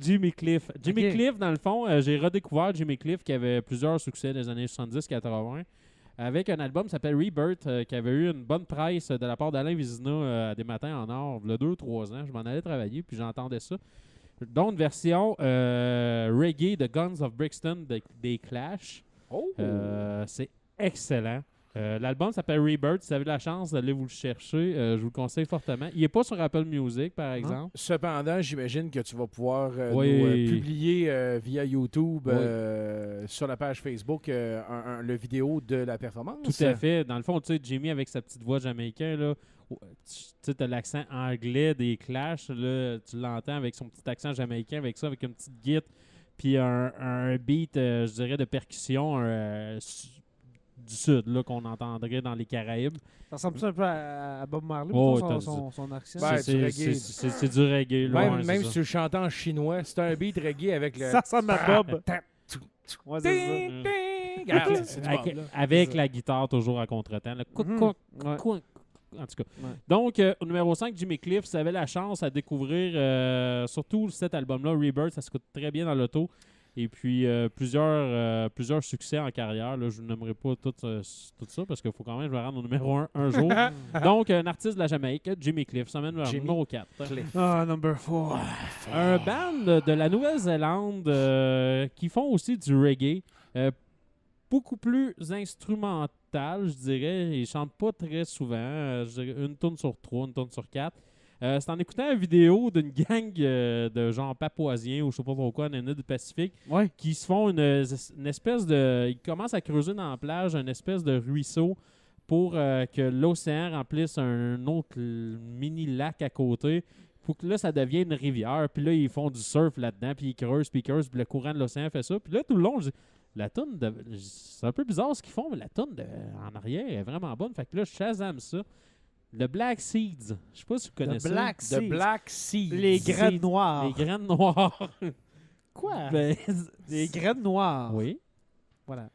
Jimmy Cliff. Jimmy Ok. Cliff, dans le fond, j'ai redécouvert Jimmy Cliff qui avait plusieurs succès des années 70-80 avec un album qui s'appelle Rebirth qui avait eu une bonne presse de la part d'Alain Vizina à des matins en or, il y a 2-3 ans. Je m'en allais travailler puis j'entendais ça. Donc, une version reggae de Guns of Brixton des Clash. Oh! C'est excellent. L'album s'appelle Rebirth. Si vous avez la chance d'aller vous le chercher, je vous le conseille fortement. Il n'est pas sur Apple Music, par exemple. Cependant, j'imagine que tu vas pouvoir Oui. nous, publier via YouTube Oui. sur la page Facebook le vidéo de la performance. Tout à fait. Dans le fond, tu sais, Jimmy avec sa petite voix jamaïcaine, là, tu as l'accent anglais des Clash, là, tu l'entends avec son petit accent jamaïcain, avec ça, avec une petite guitare, puis un beat, je dirais, de percussion du sud, là, qu'on entendrait dans les Caraïbes. Ça ressemble un peu à Bob Marley, Oh, mettons, t'as son accent? Ben, C'est- du c'est- reggae. c'est du reggae. Là, ouais, Même c'est si ça. tu le chantes en chinois, c'est un beat reggae avec le... Ça ressemble à Bob. Tap, Ouais, c'est ça. Ding, ding. Regarde, c'est du Avec, Bob, là. avec C'est ça. la guitare toujours à contre-temps. Le couc, Mhm. couc, Ouais. couc. En tout cas. Ouais. Donc, au numéro 5, Jimmy Cliff, si vous avez la chance à découvrir surtout cet album-là, Rebirth, ça se coûte très bien dans l'auto. Et puis, plusieurs succès en carrière. Là, je n'aimerais pas tout ça parce qu'il faut quand même que je me rende au numéro 1 jour. Donc, un artiste de la Jamaïque, Jimmy Cliff, ça mène vers le numéro 4. Ah, number 4. Un band de la Nouvelle-Zélande qui font aussi du reggae. Beaucoup plus instrumental, je dirais. Ils chantent pas très souvent. Je dirais une tourne sur 3, une tourne sur 4. C'est en écoutant une vidéo d'une gang de genre papouasiens ou je sais pas pourquoi, en Inde du Pacifique, qui se font une espèce de... Ils commencent à creuser dans la plage une espèce de ruisseau pour que l'océan remplisse un autre mini lac à côté. Pour que là, ça devienne une rivière. Puis là, ils font du surf là-dedans, puis ils creusent, puis le courant de l'océan fait ça. Puis là, tout le long, je dis, c'est un peu bizarre ce qu'ils font, mais la toune en arrière est vraiment bonne. Fait que là, je Shazam ça. Le Black Seeds. Je sais pas si vous connaissez ça. The Black Seeds. Les graines noires. Les graines noires. Quoi? Ben, Les graines noires. oui, Voilà.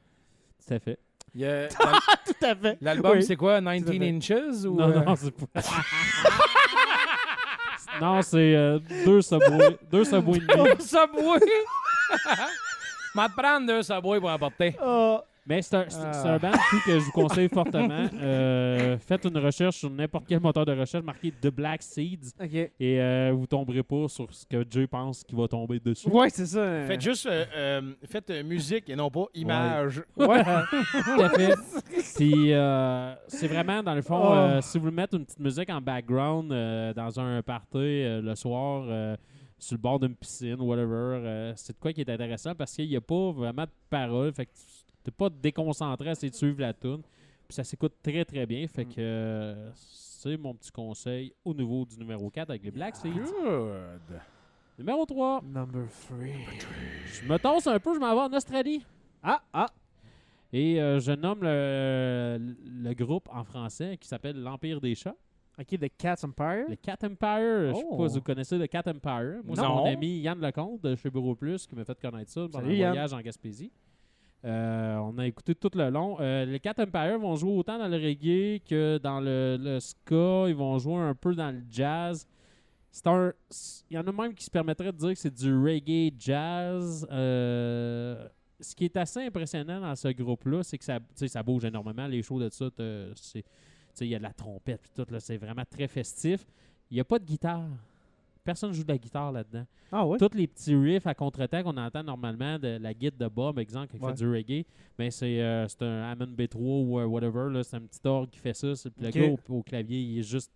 tout à fait. Il y a- Tout à fait. L'album, Oui. c'est quoi? à 19 fait. Inches? Ou, Non, c'est pas... non, c'est 2 Subway. 2 Subway et demi. Subway! M'a te prendre 2 Subway pour emporter. Mais c'est un band tout que je vous conseille fortement. Faites une recherche sur n'importe quel moteur de recherche, marqué The Black Seeds, OK. et vous tomberez pas sur ce que Jay pense qu'il va tomber dessus. Ouais, c'est ça. Faites juste musique et non pas image. Ouais. Tout à fait. Puis c'est vraiment, dans le fond, si vous voulez mettre une petite musique en background dans un party le soir, sur le bord d'une piscine, whatever, c'est de quoi qui est intéressant parce qu'il n'y a pas vraiment de paroles. Fait que t'es pas déconcentré à essayer de suivre la tune. Puis ça s'écoute très très bien. Fait que c'est mon petit conseil au niveau du numéro 4 avec les Black Seeds. Good. Numéro 3. Number 3. Je me tasse un peu, je m'en vais en Australie. Ah. Et je nomme le groupe en français qui s'appelle l'Empire des Chats. OK, The Cat Empire. Le Cat Empire. Je sais Oh. pas si vous connaissez le Cat Empire. Moi, c'est Non. mon ami Yann Lecomte de chez Bureau Plus qui m'a fait connaître ça pendant Salut, un Yann. voyage en Gaspésie. On a écouté tout le long. Les Cat Empire vont jouer autant dans le reggae que dans le ska. Ils vont jouer un peu dans le jazz. Il y en a même qui se permettraient de dire que c'est du reggae jazz. Ce qui est assez impressionnant dans ce groupe-là, c'est que ça bouge énormément. Les shows de ça, il y a de la trompette et tout. Là, c'est vraiment très festif. Il n'y a pas de guitare. Personne ne joue de la guitare là-dedans. Ah ouais? Tous les petits riffs à contre-temps qu'on entend normalement de la guide de Bob, exemple, qui fait du reggae, ben c'est un Hammond B3 ou whatever. Là, c'est un petit orgue qui fait ça. Puis le gars au clavier, il est juste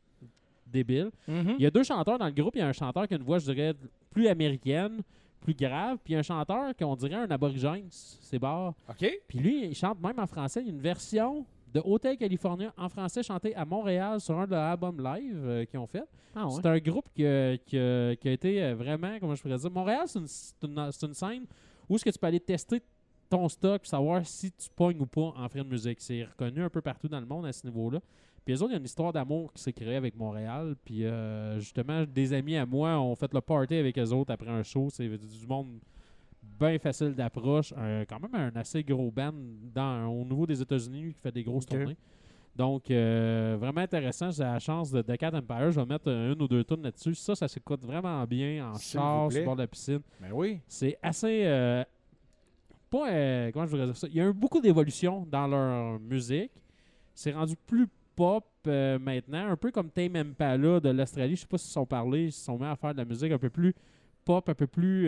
débile. Mhm. Il y a 2 chanteurs dans le groupe. Il y a un chanteur qui a une voix, je dirais, plus américaine, plus grave. Puis il y a un chanteur qu'on dirait un aborigène, c'est barre. OK. Puis lui, il chante même en français. Il y a une version de Hotel California en français chantée à Montréal sur un de leurs albums live qu'ils ont fait. Ah ouais? C'est un groupe qui a été vraiment, comment je pourrais dire, Montréal, c'est une scène où est-ce que tu peux aller tester ton stock et savoir si tu pognes ou pas en frais de musique. C'est reconnu un peu partout dans le monde à ce niveau-là. Puis eux autres, il y a une histoire d'amour qui s'est créée avec Montréal. Puis justement, des amis à moi ont fait le party avec eux autres après un show. C'est du monde bien facile d'approche. Quand même un assez gros band au niveau des États-Unis qui fait des grosses tournées. Donc, vraiment intéressant. J'ai la chance de Cat Empire. Je vais mettre une ou 2 tunes là-dessus. Ça s'écoute vraiment bien en S'il char, vous sur le plaît. bord de la piscine. Ben oui. C'est assez... comment je voudrais dire ça? Il y a eu beaucoup d'évolution dans leur musique. C'est rendu plus pop maintenant, un peu comme Tame Impala de l'Australie. Je sais pas s'ils sont parlé, ils se sont mis à faire de la musique un peu plus pop, un peu plus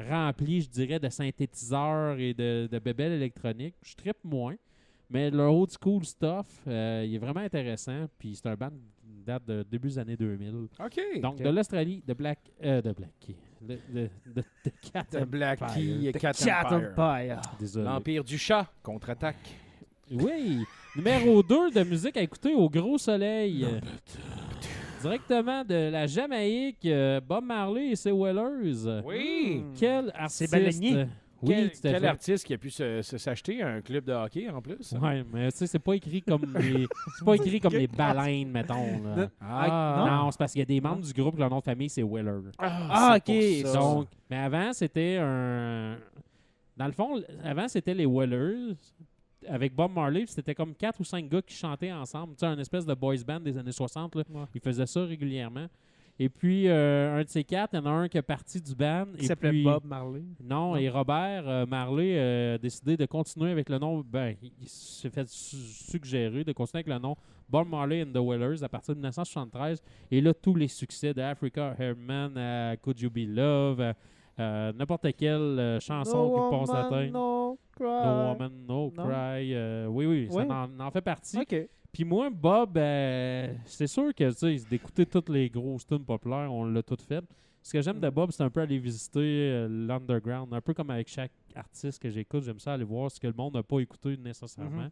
remplie, je dirais, de synthétiseurs et de bébelles électroniques. Je trippe moins. Mais leur old school stuff, il est vraiment intéressant. Puis c'est un band qui date de début des années 2000. OK. Donc de l'Australie, de Black Key. De Cat The Black Key, The Cat Cat Empire. Empire. Désolé. L'Empire du chat contre-attaque. Oui. Numéro 2 de musique à écouter au gros soleil. Directement de la Jamaïque, Bob Marley et ses Wellers. Oui. Quel artiste. baleinier. Oui, Quel, tout à quel fait. artiste qui a pu s'acheter un club de hockey en plus? Ouais, mais tu sais, c'est pas écrit comme les baleines, mettons. Là. Non, c'est parce qu'il y a des membres du groupe que leur nom de famille, c'est Weller. Ah, c'est ok. pour ça. Donc, mais avant, c'était dans le fond, avant, c'était les Wellers avec Bob Marley. C'était comme 4 ou 5 gars qui chantaient ensemble. Tu sais, un espèce de boys band des années 60. Là. Ouais. Ils faisaient ça régulièrement. Et puis, un de ces quatre, il y en a un qui est parti du band. Qui s'appelait Bob Marley. Non, et Robert Marley a décidé de continuer avec le nom. Ben, il s'est fait suggérer de continuer avec le nom Bob Marley and the Wailers à partir de 1973. Et là, tous les succès d'Africa Herman à Could You Be Love, n'importe quelle chanson qui passe la tête. No Cry. No Woman, No Cry. Oui, ça en fait partie. OK. Puis moi, Bob, c'est sûr que, tu sais, d'écouter toutes les grosses tunes populaires, on l'a tout fait. Ce que j'aime de Bob, c'est un peu aller visiter l'underground. Un peu comme avec chaque artiste que j'écoute, j'aime ça aller voir ce que le monde n'a pas écouté nécessairement.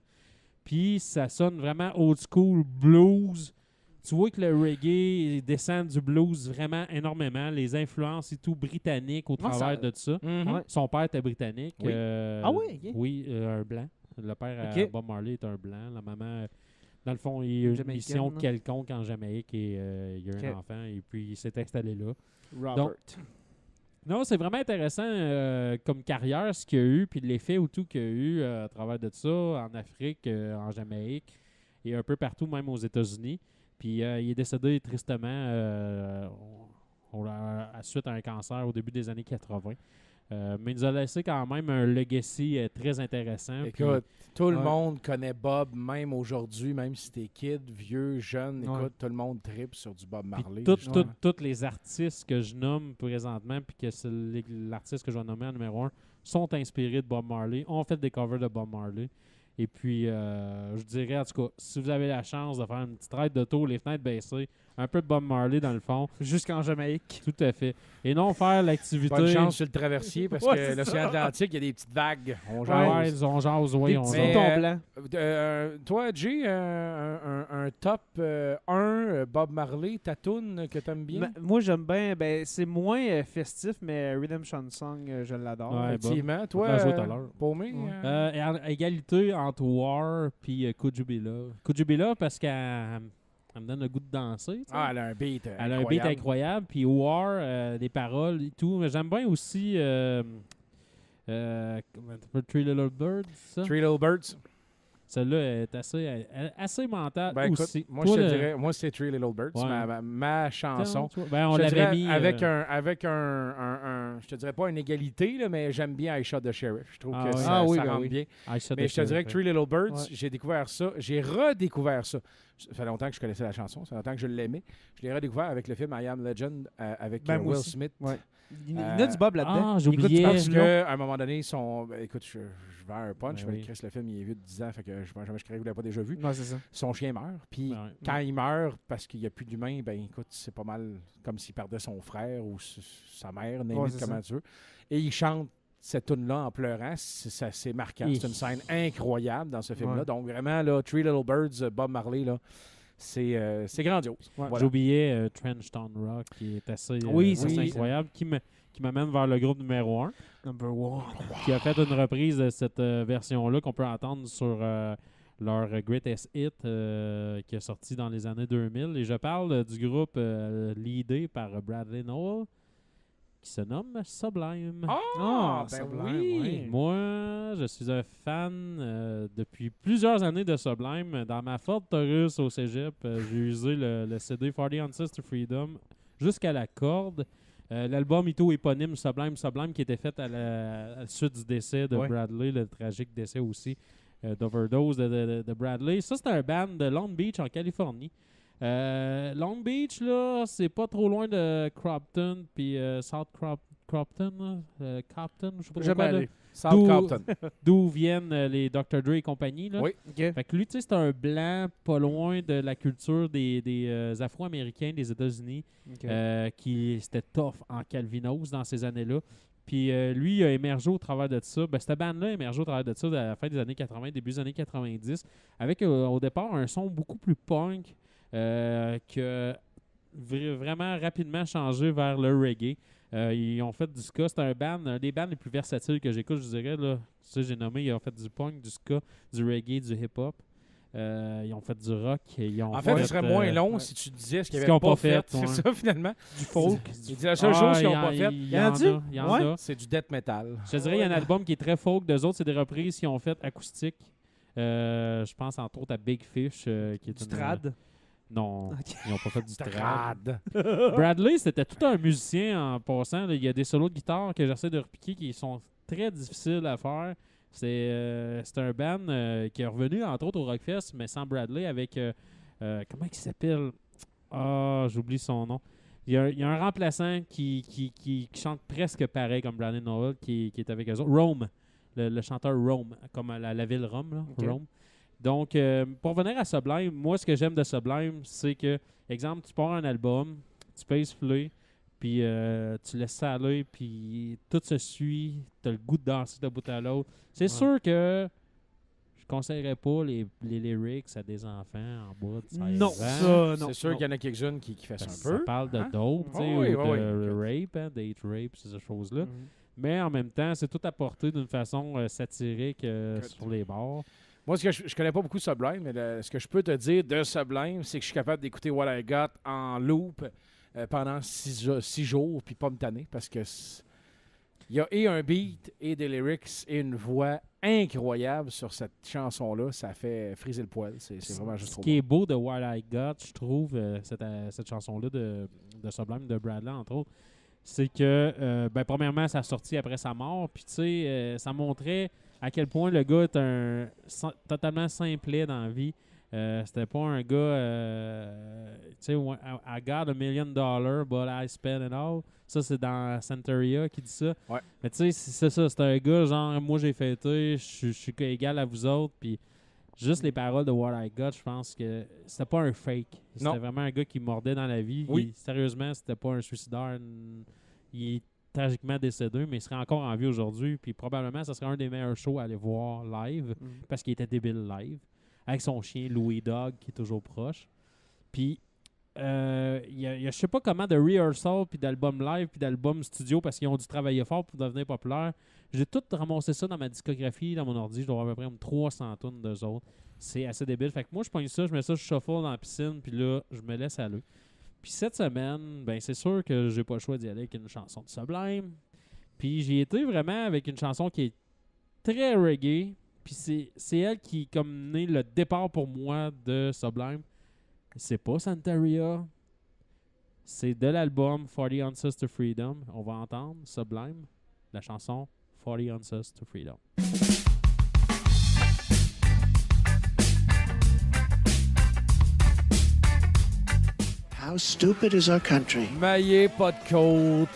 Puis ça sonne vraiment old school blues. Tu vois que le reggae descend du blues vraiment énormément. Les influences et tout britanniques au travers de ça. Ouais. Son père était britannique. Oui. Ah oui, ok. Oui, un blanc. Le père Ok. Bob Marley est un blanc. La maman, dans le fond, il y a eu une Jamaïcaine, mission là. quelconque en Jamaïque et il y a eu un Ok. enfant et puis il s'est installé là. Robert. Non, c'est vraiment intéressant comme carrière, ce qu'il y a eu, puis l'effet ou tout qu'il y a eu à travers de ça, en Afrique, en Jamaïque, et un peu partout, même aux États-Unis. Puis il est décédé tristement à suite à un cancer au début des années 80. Mais il nous a laissé quand même un legacy très intéressant. Écoute, tout le ouais. monde connaît Bob, même aujourd'hui, même si t'es kid, vieux, jeune. Écoute, Ouais. tout le monde tripe sur du Bob Puis Marley. tous les artistes que je nomme présentement, puis que c'est l'artiste que je vais nommer en numéro 1, sont inspirés de Bob Marley, ont fait des covers de Bob Marley. Et puis, je dirais, en tout cas, si vous avez la chance de faire une petite ride de tour, les fenêtres baissées, un peu de Bob Marley dans le fond. Jusqu'en Jamaïque. Tout à fait. Et non faire l'activité... Bonne chance sur le traversier parce Ouais, que c'est l'océan ça. Atlantique, il y a des petites vagues. On Ouais, jase. on jase, oui, Des on petits Mais, jase. boutons blancs. Toi, Jay, un top 1 Bob Marley, ta toune que t'aimes bien? Moi, j'aime bien. Ben, c'est moins festif, mais Redemption Song, je l'adore. Ouais, Effectivement. On Toi, va la jouer tout à l'heure. Paumé, Ouais. Et à égalité entre War et Could You Be Love. Could You Be Love parce qu'elle me donne le goût de danser. tu sais. elle a un beat Elle a un beat incroyable. Puis War, des paroles et tout. Mais j'aime bien aussi Three Little Birds. Ça. Three Little Birds. Celle-là est assez mentale Ben, écoute, aussi. moi, Toi, je te le- dirais, moi, c'est Three Little Birds, Ouais. ma chanson. Ben, on Je te l'avait dirais mis... avec je te dirais pas une égalité, là, mais j'aime bien I Shot the Sheriff. Je trouve Ah que oui. ça, oui, ça ben rentre oui. bien. I Shot Mais the je te dirais que Sheriff, Three Little Birds, Ouais. j'ai découvert ça. J'ai redécouvert ça. Ça fait longtemps que je connaissais la chanson. Ça fait longtemps que je l'aimais. Je l'ai redécouvert avec le film I Am Legend avec Ben, moi Will aussi. Smith. Ouais. Il y en a du Bob là-dedans. Ah, j'oubliais. Écoute, Parce tu qu'à un moment donné, écoute, je vais à un punch, Ben mais oui. Chris, le film, il est vieux de 10 ans, fait que je croyais que je ne l'avais pas déjà vu. Ouais, c'est ça. Son chien meurt, puis Ben ouais. quand il meurt, parce qu'il n'y a plus d'humain, ben écoute, c'est pas mal comme s'il perdait son frère ou sa mère, Ouais, c'est c'est comment tu veux. Et il chante cette tune-là en pleurant, c'est marquant. Et- C'est une scène incroyable dans ce film-là. Ouais. Donc vraiment, là, Three Little Birds, Bob Marley, là, c'est grandiose. Ouais. Voilà. J'oubliais Trench Town Rock, qui est assez, Oui, assez oui. incroyable, qui m'amène vers le groupe numéro 1, Number one. qui a fait une reprise de cette version-là qu'on peut entendre sur leur Greatest Hit qui est sorti dans les années 2000. Et je parle du groupe leadé par Bradley Nowell, qui se nomme Sublime. Ah, ben Sublime, oui! ouais. Moi, je suis un fan depuis plusieurs années de Sublime. Dans ma Ford Taurus au cégep, j'ai usé le CD 40 Ounces to Freedom jusqu'à la corde. L'album Ito éponyme Sublime, qui était fait à la suite du décès de Ouais. Bradley, le tragique décès aussi d'overdose de Bradley. Ça, c'est un band de Long Beach en Californie. Long Beach, là, c'est pas trop loin de Cropton, puis South Cropton, Compton, je sais pas trop Jamais quoi, là. allé. Southampton. D'où viennent les Dr. Dre et compagnie. Là. Oui. OK. Fait que lui, tu sais, c'est un blanc pas loin de la culture des Afro-Américains des États-Unis OK. qui c'était tough en calvinos dans ces années-là. Puis lui, il a émergé au travers de ça. Ben, cette bande-là a émergé au travers de ça à la fin des années 80, début des années 90, avec au départ un son beaucoup plus punk qui a vraiment rapidement changé vers le reggae. Ils ont fait du ska. C'est un des bands les plus versatiles que j'écoute, je dirais. Là. Tu sais, j'ai nommé, ils ont fait du punk, du ska, du reggae, du hip-hop. Ils ont fait du rock. Ils ont En fait, ce serait moins long ouais. si tu disais ce qu'ils Ce n'avaient qu'ils ont pas pas fait. fait, ouais. C'est ça, finalement. Du folk. Il dit la seule chose qu'ils n'ont pas faite, Il Y en a-tu? Il y en Ouais. a. c'est du death metal. Je te dirais, il y a un album qui est très folk. D'eux autres, c'est des reprises qu'ils ont faites acoustiques. Je pense entre autres à Big Fish, qui est Du une, trad. Non, Ok. ils n'ont pas fait du trad. Trad. Bradley, c'était tout un musicien en passant. Là. Il y a des solos de guitare que j'essaie de repiquer qui sont très difficiles à faire. C'est un band qui est revenu, entre autres, au Rockfest, mais sans Bradley, avec... comment il s'appelle? Ah, j'oublie son nom. Il y a un remplaçant qui chante presque pareil comme Brandon Noel qui est avec eux autres. Rome, le chanteur Rome, comme la ville Rome. Là, Ok. Rome. Donc, pour revenir à Sublime, moi, ce que j'aime de Sublime, c'est que, exemple, tu pars un album, tu payes souffler, puis tu laisses ça aller, puis tout se suit, tu as le goût de danser d'un bout à l'autre. C'est sûr que je conseillerais pas les lyrics à des enfants en bas de 16 Non, ans. ça, non. C'est sûr non. qu'il y en a quelques-unes qui Parce fassent que un ça peu. parle de hein? dope, tu sais, Oui, ou oui, de oui. rape, hein, date rape, ces choses-là. Mhm. Mais en même temps, c'est tout apporté d'une façon satirique sur les bords. Moi, je connais pas beaucoup Sublime, mais ce que je peux te dire de Sublime, c'est que je suis capable d'écouter What I Got en loop pendant 6 jours, puis pas me tanner, parce que il y a et un beat, et des lyrics, et une voix incroyable sur cette chanson-là. Ça fait friser le poil. C'est vraiment juste Ce trop qui bon. est beau de What I Got, je trouve, cette chanson-là de Sublime, de Bradley, entre autres, c'est que, premièrement, ça a sorti après sa mort, puis tu sais, ça montrait à quel point le gars est totalement simplet dans la vie. C'était pas un gars, tu sais, I got $1 million, but I spent it all. Ça, c'est dans Santeria qui dit ça. Ouais. Mais tu sais, c'est ça, c'est un gars, genre, moi j'ai fêté, je suis égal à vous autres, puis juste les paroles de What I Got, je pense que c'était pas un fake. C'était Non. vraiment un gars qui mordait dans la vie. Oui. Sérieusement, c'était pas un suicidaire. Il est tragiquement décédé, mais il serait encore en vie aujourd'hui. Puis probablement, ça serait un des meilleurs shows à aller voir live Mhm. parce qu'il était débile live. Avec son chien Louis Dog qui est toujours proche. Puis il y a je sais pas comment de rehearsal, puis d'album live, puis d'album studio parce qu'ils ont dû travailler fort pour devenir populaires. J'ai tout ramassé ça dans ma discographie, dans mon ordi. Je dois avoir à peu près 300 tonnes d'eux autres. C'est assez débile. Fait que moi, je pogne ça, je mets ça, je shuffle dans la piscine, puis là, je me laisse aller. Puis cette semaine, ben c'est sûr que j'ai pas le choix d'y aller avec une chanson de Sublime. Puis j'y été vraiment avec une chanson qui est très reggae. Puis c'est elle qui comme né le départ pour moi de Sublime. C'est pas Santeria. C'est de l'album 40 Ounces to Freedom. On va entendre Sublime, la chanson 40 Ounces to Freedom. How stupid is our country? Maillé, pas de côte,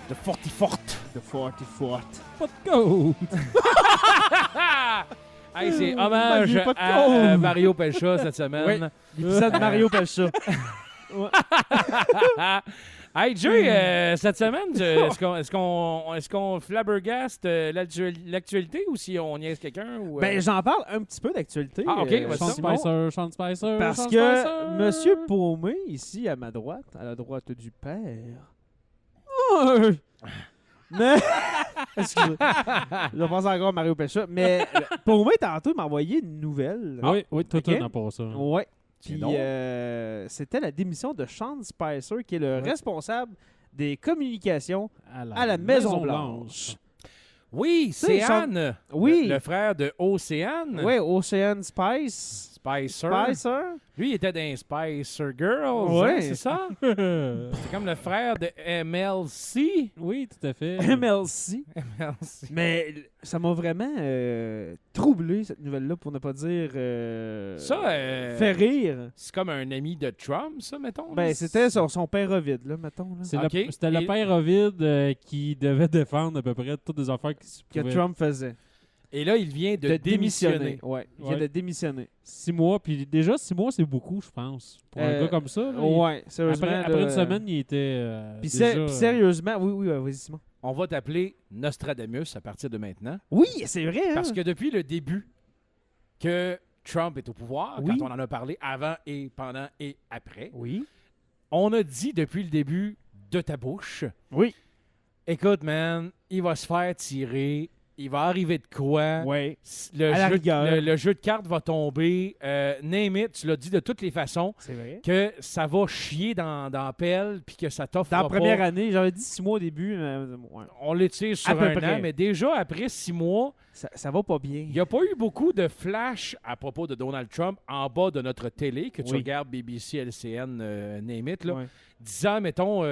de forte. The 44. Pas de go! Hey, c'est hommage Maillé, pas de à côte. Mario Pelcha cette semaine. L'épisode de Mario Pelcha. Hey, Jay, cette semaine, est-ce qu'on flabbergaste l'actualité ou si on niaise quelqu'un? Ou, Ben, j'en parle un petit peu d'actualité. Ah, ok, vas-y. Sean Simon, Spicer, Sean Spicer. Parce Sean que Spicer. Monsieur Paumé, ici à ma droite, à la droite du père. Mais. Excusez. Je pense encore à Mario Pelcha. Mais Paumé, tantôt, m'a envoyé une nouvelle. Oui, tout Ok. n'a pas ça. Ouais. C'est Puis drôle. c'était la démission de Sean Spicer, qui est le responsable des communications à la Maison-Blanche. Oui, sais, c'est Anne. Oui. Le frère de Océane. Oui, Ocean Spice. Spicer. Spicer. Lui, il était dans Spicer Girls. Ouais. hein, c'est ça? C'est comme le frère de MLC. Oui, tout à fait. MLC. MLC. Mais ça m'a vraiment troublé, cette nouvelle-là, pour ne pas dire Ça, fait rire. c'est comme un ami de Trump, ça, mettons. Ben, là. c'était son père ovide, là, mettons. Là, C'est Ok. c'était le Et- père Ovid qui devait défendre à peu près toutes les affaires qui se que pouvaient. Trump faisait. Et là, il vient de démissionner. Ouais, il vient Ouais. de démissionner. 6 mois, puis déjà 6 mois, c'est beaucoup, je pense. Pour un gars comme ça. là, Ouais, sérieusement. après là, une semaine, il était. Puis déjà, puis sérieusement, oui, vas-y, Simon. On va t'appeler Nostradamus à partir de maintenant. Oui, c'est vrai, hein? Parce que depuis le début que Trump est au pouvoir, Oui. quand on en a parlé avant et pendant et après, Oui. on a dit depuis le début de ta bouche, Oui. écoute, man, il va se faire tirer il va arriver de quoi. Ouais. Le À la jeu, rigueur. le jeu de cartes va tomber. Name it, tu l'as dit de toutes les façons, C'est vrai. que ça va chier dans la pelle puis que ça t'offre Dans la pas. première année, j'avais dit 6 mois au début. Ouais. On l'étire sur À peu un près. an, mais déjà après 6 mois, Ça va pas bien. il n'y a pas eu beaucoup de flash à propos de Donald Trump en bas de notre télé, que tu Oui. regardes BBC, LCN, name it, là, Ouais. disant, mettons,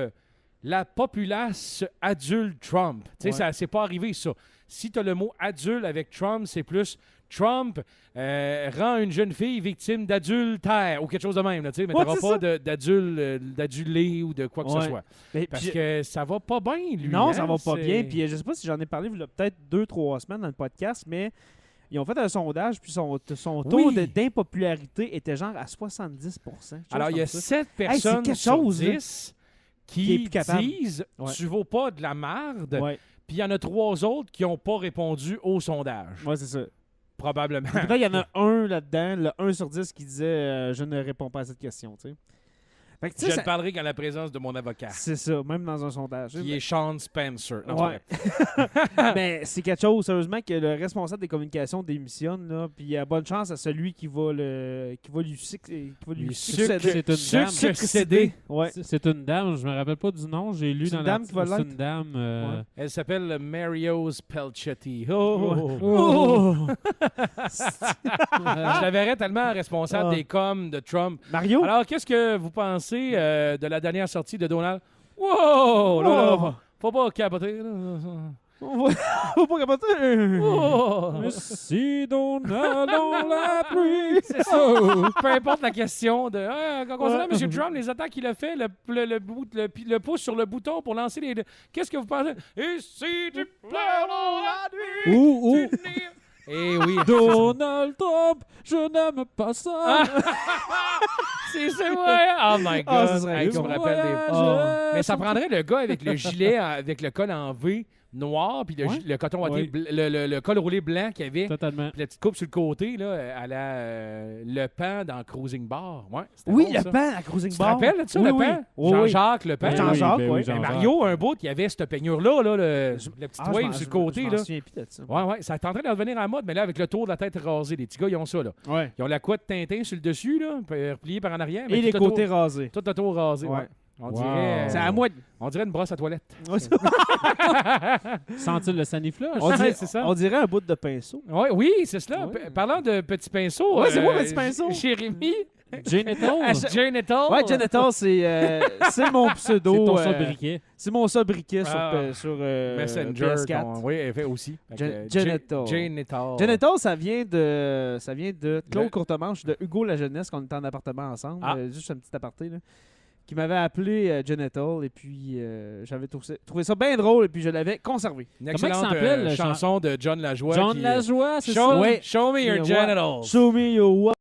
la populace adulte Trump. Tu sais, Ouais. ça c'est pas arrivé, ça. Si tu as le mot adulte avec Trump, c'est plus Trump rend une jeune fille victime d'adultère ou quelque chose de même. Là, tu sais, mais Ouais, tu c'est pas d'adulé ou de quoi que Ouais. ce soit. Mais Parce puis- que ça va pas bien, lui. Non, hein, ça va pas c'est- bien. Puis je sais pas si j'en ai parlé il y a peut-être 2-3 semaines dans le podcast, mais ils ont fait un sondage, puis son taux Oui. d'impopularité était genre à 70%. quelque chose Alors, il y a comme ça. 7 c'est personnes quelque sur chose, là, 10 qui est qui plus capable. disent Ouais. tu vaux pas de la marde. Ouais, Puis il y en a 3 autres qui n'ont pas répondu au sondage. ouais c'est ça. Probablement. Là, il y en a un là-dedans, le 1 sur 10 qui disait je ne réponds pas à cette question. Tu sais. Fait que, tu sais, Je ça- ne parlerai qu'en la présence de mon avocat, c'est ça, même dans un sondage. qui est Sean Spencer. Non, Ouais. Mais c'est quelque chose, sérieusement, que le responsable des communications démissionne, là, puis il y a bonne chance à celui qui va lui succéder. C'est une dame. Succédé. Ouais. C'est une dame, je me rappelle pas du nom, j'ai lu C'est dans une la dame qui va c'est l'être? une dame. Ouais. Elle s'appelle Mario Spelchetti. Oh! Oh! Je la verrais tellement responsable Ah. des coms de Trump. Mario? Alors, qu'est-ce que vous pensez de la dernière sortie de Donald? Wow! Là, Oh! faut pas capoter. là. Faut pas capoter! Oh! Si Donald on l'a pris. C'est ça. Peu importe la question de concernant M. Trump, les attaques qu'il a fait, le pouce sur le bouton pour lancer les. Qu'est-ce que vous pensez? Et si tu pleures dans la nuit, Ou Eh oui. Donald Trump, je n'aime pas ça. C'est ça, ouais. Oh my God. Ah, ça serait Hey, tu cool. me rappelles des. Voyage. Mais ça prendrait le gars avec le gilet, avec le col en V noir, puis le coton ouaté, Ouais. le col roulé blanc qu'il y avait, Totalement. puis la petite coupe sur le côté, là, à la Le Pen dans Cruising Bar. Ouais, c'était Oui, bon, le ça. pan à Cruising Tu te Bar. rappelles de ça, Oui, Le oui. Pen? Oui, oui. Jean-Jacques Le Pen. Jean-Jacques, ben oui. Mais Jean-Jacques. Mario, un bout, il y avait cette peignure-là, là, le petit Ah, wave sur le côté. Je Là. m'en souviens plus de ça. Ouais, ouais, ça est en train de revenir à la mode, mais là, avec le tour de la tête rasée, les petits gars, ils ont ça, là. Ouais. Ils ont la couette Tintin sur le dessus, là, repliée par en arrière. mais Et les tout le côtés tour- rasés. Tout le tour rasé, ouais. Ouais. On Wow. dirait... C'est à moi de... On dirait une brosse à toilette. Sent-il le saniflush? On dirait, c'est ça. on dirait un bout de pinceau. Ouais, oui, c'est cela. Ouais. Parlant de petits pinceaux... Ouais, c'est moi, petit pinceau. Chez Rémi, Genital? Genital. Ouais, Genital, c'est mon pseudo. C'est ton euh, sobriquet. C'est mon sobriquet Ah. sur Messenger. PS4. Oui, elle fait aussi. Genital. Genital. Genital, ça vient de Claude Le- Courtemanche, de Hugo La Jeunesse, qu'on était en appartement ensemble. Ah. Juste un petit aparté, là. Qui m'avait appelé Genital, et puis j'avais trouvé ça bien drôle, et puis je l'avais conservé. Une Comment il excellente s'appelait, le chanson de John Lajoie. John qui- Lajoie, c'est Show, ça? Ouais. show me your Ouais. genitals. Show me your what?